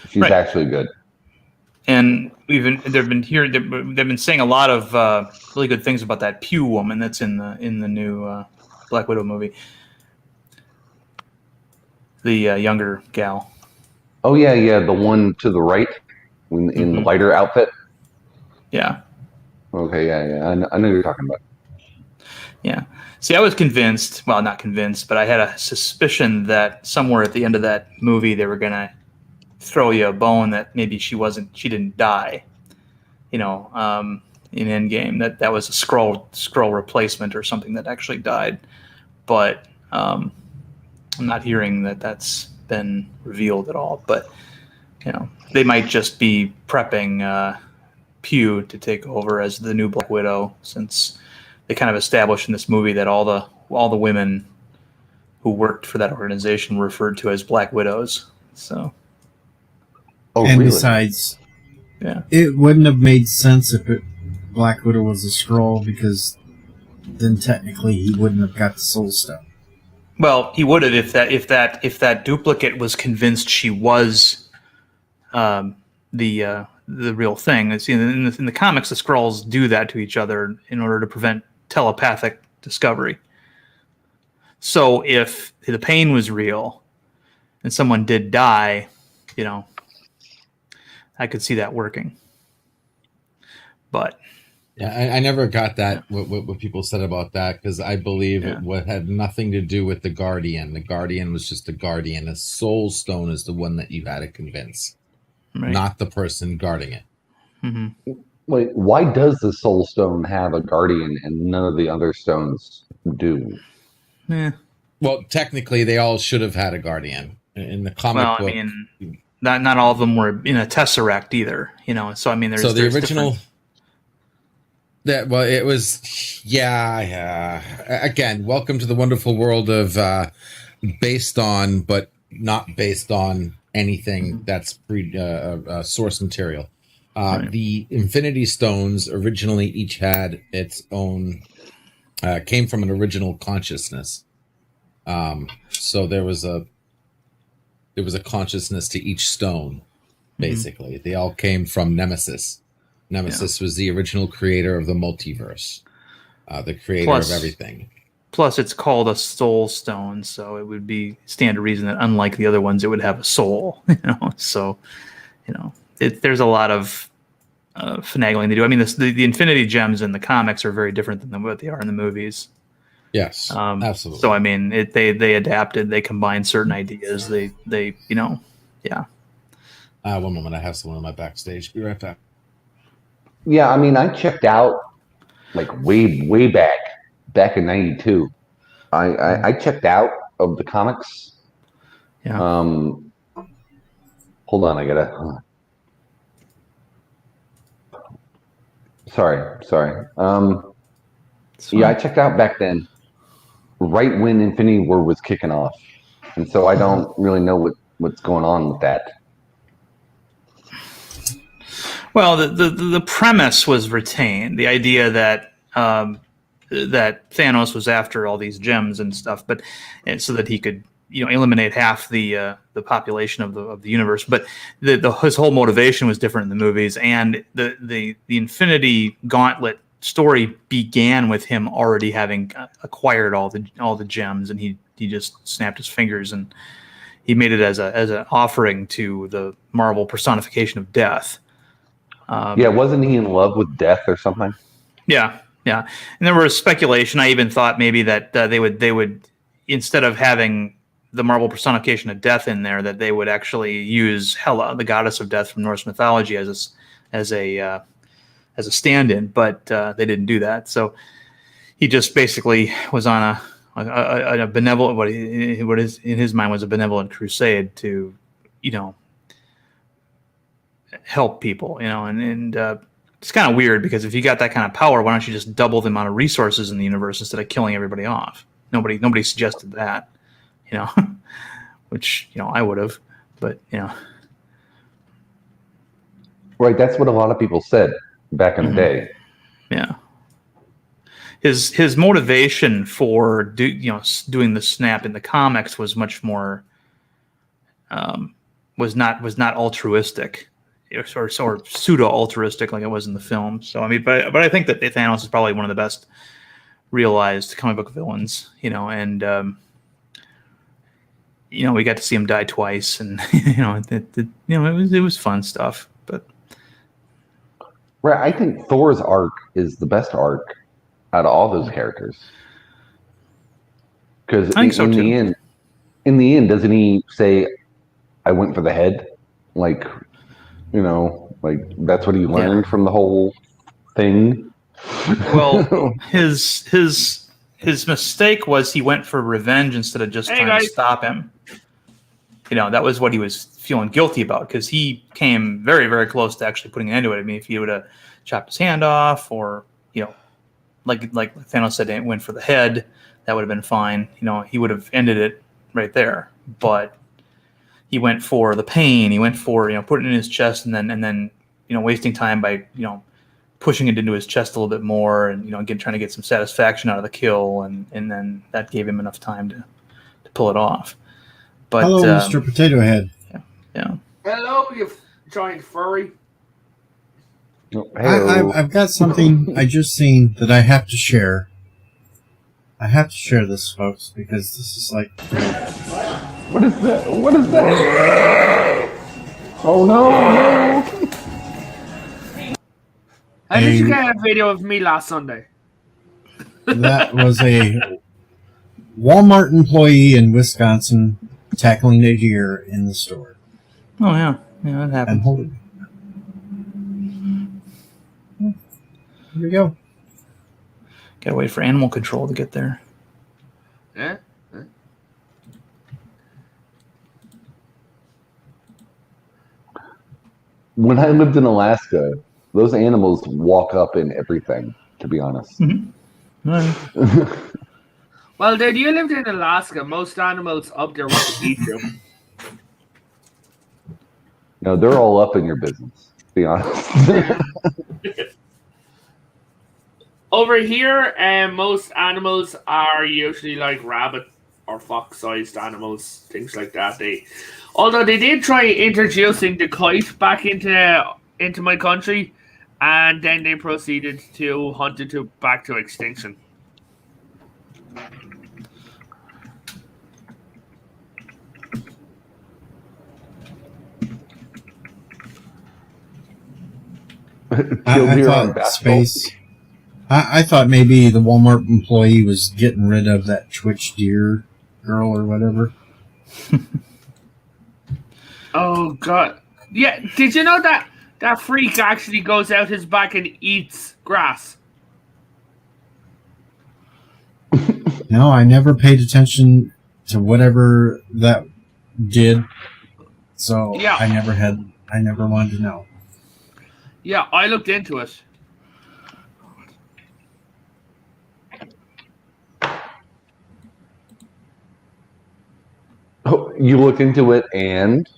She's Right. actually good. And they've been saying a lot of really good things about that Pugh woman that's in the new Black Widow movie. The younger gal. Oh yeah, the one to the right in the Mhm. lighter outfit. Yeah. Okay, yeah. I know what you're talking about. Yeah. See, I was convinced, well, not convinced, but I had a suspicion that somewhere at the end of that movie they were going to throw you a bone that maybe she didn't die, in Endgame, that was a scroll replacement or something that actually died. But I'm not hearing that that's been revealed at all. But, they might just be prepping Pugh to take over as the new Black Widow, since they kind of established in this movie that all the women who worked for that organization were referred to as Black Widows. So, Oh, And really? besides, yeah. it wouldn't have made sense if Black Widow was a Skrull, because then technically he wouldn't have got the Soul Stone. Well, he would have if that duplicate was convinced she was the real thing. See, in the comics, the Skrulls do that to each other in order to prevent telepathic discovery. So if the pain was real and someone did die, I could see that working. But Yeah, I never got that, what people said about that, because I believe it had nothing to do with the Guardian. The Guardian was just a Guardian. A Soul Stone is the one that you had to convince, right. not the person guarding it. Mm-hmm. Wait, why does the Soul Stone have a guardian and none of the other stones do? Yeah. Well, technically, they all should have had a Guardian. In the comic Well, book, I mean, not all of them were in a tesseract either. So I mean, there's So the there's original. different- It was, yeah. Again, welcome to the wonderful world of based on, but not based on anything that's source material. Right. The Infinity Stones originally each had its own, came from an original consciousness. So there was a consciousness to each stone, basically. They all came from Nemesis. Nemesis was the original creator of the multiverse, the creator of everything. Plus, it's called a soul stone, so it would be stand to reason that unlike the other ones, it would have a soul. So there's a lot of finagling to do. I mean, the Infinity Gems in the comics are very different than what they are in the movies. Yes, absolutely. So I mean, they adapted, they combined certain ideas. They yeah. One moment, I have someone on my backstage. Be right back. Yeah, I mean, I checked out like way back in '92. I checked out of the comics. Yeah. Hold on, I gotta. Sorry. Yeah, I checked out back then, right when Infinity War was kicking off, and so I don't really know what's going on with that. Well, the premise was retained. The idea that that Thanos was after all these gems and stuff, but so that he could eliminate half the population of the universe. But his whole motivation was different in the movies, and the Infinity Gauntlet story began with him already having acquired all the gems, and he just snapped his fingers and he made it as an offering to the Marvel personification of death. Yeah, wasn't he in love with death or something? Yeah. And there was speculation. I even thought maybe that they would instead of having the Marvel personification of death in there, that they would actually use Hela, the goddess of death from Norse mythology, as a stand-in. But they didn't do that. So he just basically was on a benevolent, what is in his mind was a benevolent crusade to, help people, and it's kind of weird because if you got that kind of power, why don't you just double the amount of resources in the universe instead of killing everybody off? Nobody suggested that, which I would have, but Right, that's what a lot of people said back in the day. Yeah. His motivation for doing the snap in the comics was much more was not altruistic or pseudo altruistic like it was in the film. So I mean, but I think that Thanos is probably one of the best realized comic book villains, and we got to see him die twice, and it was fun stuff. But right, I think Thor's arc is the best arc out of all those characters. Because in the end, doesn't he say, "I went for the head"? Like that's what he learned from the whole thing. Well, his mistake was he went for revenge instead of just trying to stop him. That was what he was feeling guilty about, because he came very, very close to actually putting an end to it. I mean, if he would have chopped his hand off, or like Thanos said, went for the head, that would have been fine. He would have ended it right there. But he went for the pain. He went for putting it in his chest, and then wasting time by pushing it into his chest a little bit more, and trying to get some satisfaction out of the kill, and then that gave him enough time to pull it off. But hello, Mr. Potato Head. Yeah. Hello, you giant furry. I've got something I just seen that I have to share. I have to share this, folks, because this is like... What is that? What is that? Oh no! How did you get a video of me last Sunday? That was a Walmart employee in Wisconsin tackling a deer in the store. Oh yeah, that happened. And holding. Here we go. Gotta wait for animal control to get there. Yeah. when I lived in Alaska, those animals walk up in everything. To be honest. Well, dude, you lived in Alaska. Most animals up there want to eat you. No, they're all up in your business. To be honest. Over here, most animals are usually like rabbit or fox-sized animals, things like that. Although they did try introducing the kite back into my country, and then they proceeded to hunt it back to extinction. I thought space. I thought maybe the Walmart employee was getting rid of that Twitch deer girl or whatever. Oh God! Yeah, did you know that freak actually goes out his back and eats grass? No, I never paid attention to whatever that did. So Yeah. I never wanted to know. Yeah, I looked into it. Oh, you look into it and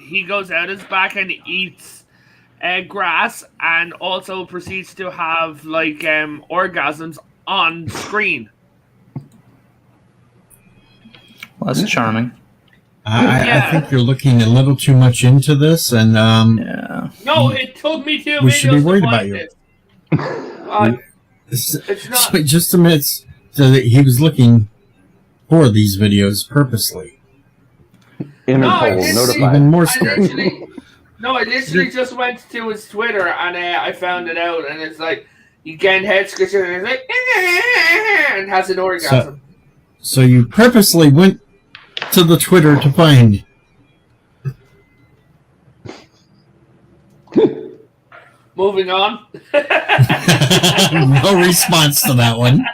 He goes out his back and eats grass, and also proceeds to have like orgasms on screen. Well, that's charming. I think you're looking a little too much into this, and Yeah. No, it took me 2 We should be videos to worried find about you. it. It's not. So just a minute. So that he was looking for these videos purposely. Interpol didn't notified. Even more I so. literally just went to his Twitter and I found it out, and it's like you get head scratching and it's like and has an orgasm. So you purposely went to the Twitter to find. Moving on. No response to that one.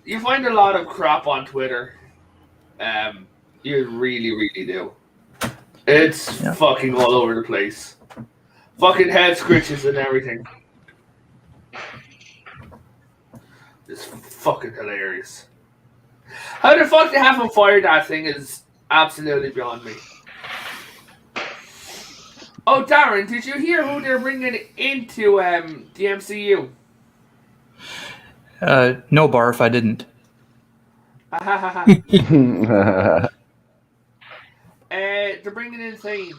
You find a lot of crap on Twitter. You really, really do. It's fucking all over the place. Fucking head scratches and everything. It's fucking hilarious. How the fuck they haven't fired that thing is absolutely beyond me. Oh, Darren, did you hear who they're bringing into the MCU? No, Barf, I didn't. They're bringing in Thane.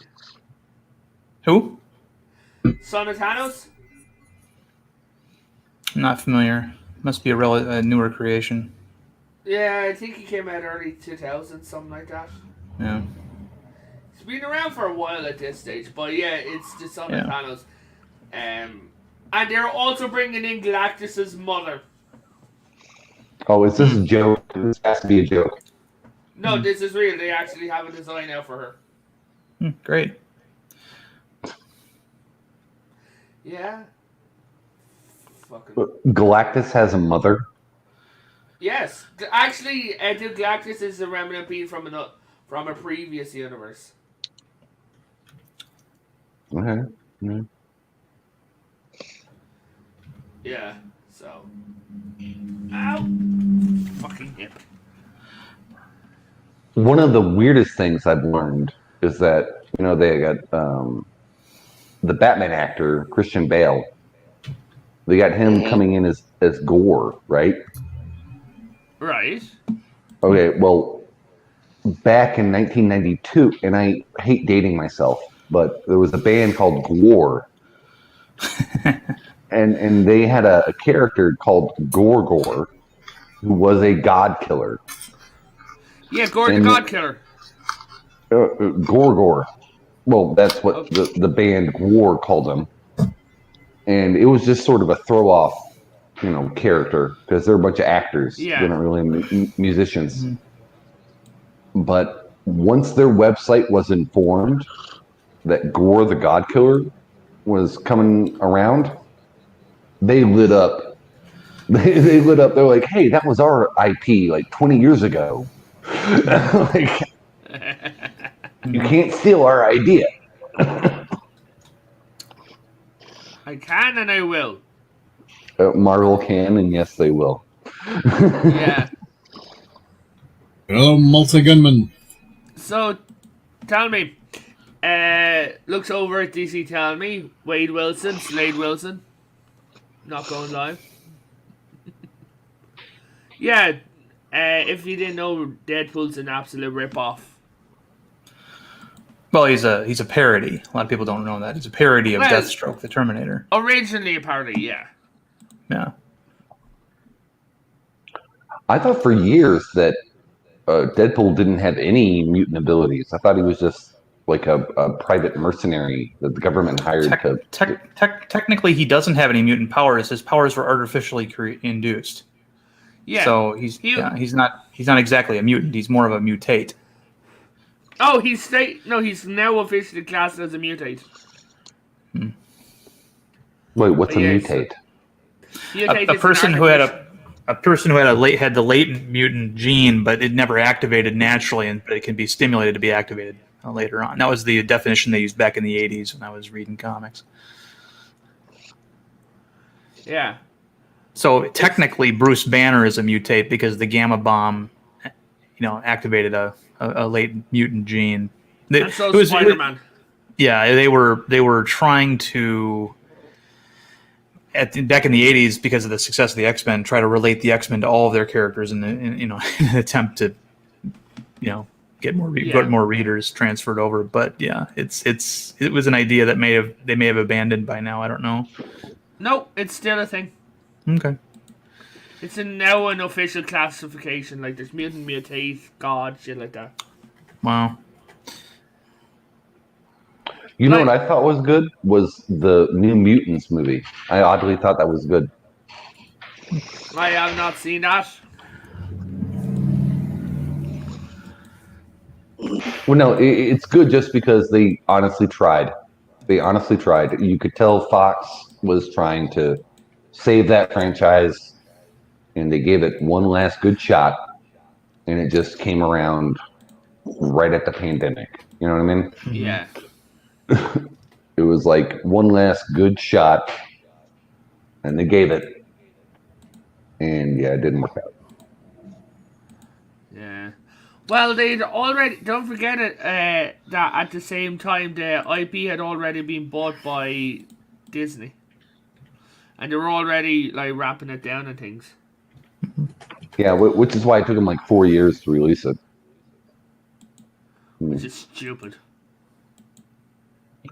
Who? Son of Thanos? Not familiar. Must be a newer creation. Yeah, I think he came out early 2000s, something like that. Yeah. He's been around for a while at this stage, but yeah, it's the Son of Thanos. And they're also bringing in Galactus's mother. Oh, is this a joke? This has to be a joke. No, this is real. They actually have a design out for her. Great. Yeah. Fucking. Galactus has a mother. Yes, actually, the Galactus is a remnant being from a previous universe. Okay. Yeah. Yeah. So. Ow! Fucking hip. One of the weirdest things I've learned is that they got the Batman actor Christian Bale. They got him coming in as Gore, right? Right. Okay, well, back in 1992, and I hate dating myself, but there was a band called Gore, and they had a character called Gorgor, who was a god killer. Yeah, Gore the God Killer. Gorgor. Well, that's what the band Gore called him. And it was just sort of a throw-off, character, because they're a bunch of actors. Yeah. They're not really musicians. Mm-hmm. But once their website was informed that Gore the God Killer was coming around, they lit up. They lit up. They're like, hey, that was our IP like 20 years ago. Like, You can't steal our idea. I can and I will. Marvel can, and yes, they will. Yeah. Oh, multi-gunman. So, tell me, looks over at DC, tell me, Wade Wilson, Slade Wilson, not going live. Yeah, if you didn't know, Deadpool's an absolute rip-off. Well, he's a parody. A lot of people don't know that. He's a parody of Well, Deathstroke, the Terminator. Originally a parody, yeah. Yeah. I thought for years that Deadpool didn't have any mutant abilities. I thought he was just like a private mercenary that the government hired to. Technically, he doesn't have any mutant powers. His powers were artificially induced. Yeah. So he's not exactly a mutant. He's more of a mutate. Oh, he's now officially classed as a mutate. Wait, what's a mutate? A person who had had the latent mutant gene, but it never activated naturally, but it can be stimulated to be activated later on. That was the definition they used back in the 80s when I was reading comics. Yeah. So technically, Bruce Banner is a mutate because the gamma bomb, activated a latent mutant gene. And so Spider-Man. Yeah, they were trying to back in the 80s, because of the success of the X-Men, try to relate the X-Men to all of their characters in an attempt to get more readers transferred over. But yeah, it was an idea that they may have abandoned by now. I don't know. No, it's still a thing. Okay. It's now an official classification. Like there's mutant, mutate, god, shit like that. Wow. You know what I thought was good was the New Mutants movie. I oddly thought that was good. I have not seen that. Well, no, it's good just because they honestly tried. They honestly tried. You could tell Fox was trying to save that franchise, and they gave it one last good shot, and it just came around right at the pandemic. You know what I mean? Yeah. It was like one last good shot, and they gave it, and yeah, it didn't work out. Yeah. Well, they'd already, don't forget it, that at the same time the IP had already been bought by Disney. And they were already like wrapping it down and things. Yeah, which is why it took them like 4 years to release it. Which is stupid.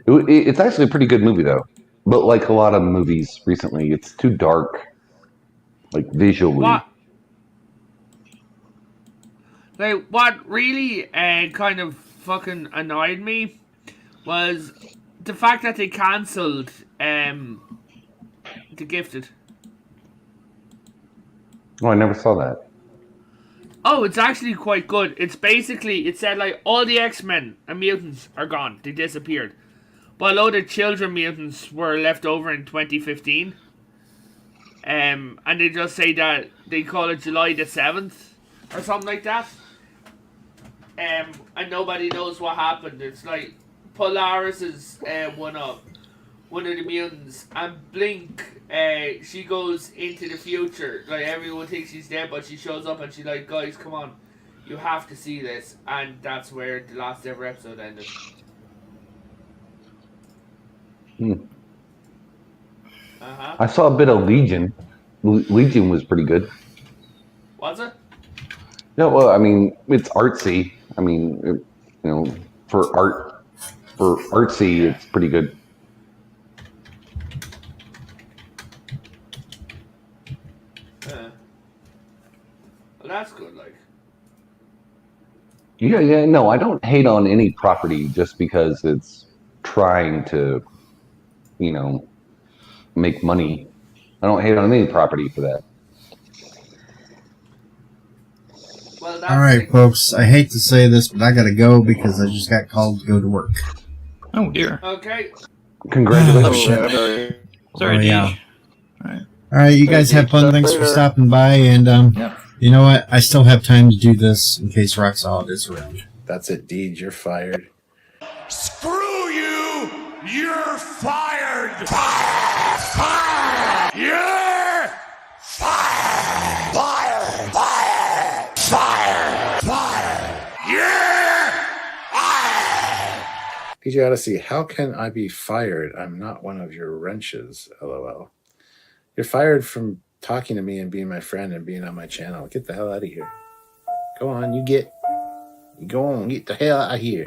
It's actually a pretty good movie though, but like a lot of movies recently, it's too dark, like visually. What really kind of fucking annoyed me was the fact that they cancelled The Gifted. Oh, I never saw that. Oh, it's actually quite good. It's basically, it said like all the X-Men and mutants are gone. They disappeared. But a load of children mutants were left over in 2015. And they just say that they call it July the 7th or something like that. And nobody knows what happened. It's like Polaris is one of the mutants, and Blink, she goes into the future. Like everyone thinks she's dead, but she shows up and she's like, "Guys, come on, you have to see this." And that's where the last ever episode ended. I saw a bit of Legion. Legion was pretty good. Was it? No, well, I mean, it's artsy. I mean, for artsy, it's pretty good. Well, that's good. Like. Yeah. No, I don't hate on any property just because it's trying to, make money. I don't hate on any property for that. Well, all right, folks. I hate to say this, but I gotta go because I just got called to go to work. Oh dear. Okay. Congratulations. Sorry, yeah. All right, you guys have fun. Thanks for stopping by, and you know what? I still have time to do this in case Rock Solid is around. That's it, Deej. You're fired. Screw you! You're fired! Fire! Fire! You're fired! Fire! Fire! Fire! Fire! You're fired! PJ Odyssey, how can I be fired? I'm not one of your wrenches, LOL. You're fired from talking to me and being my friend and being on my channel. Get the hell out of here. Go on, you go on, get the hell out of here.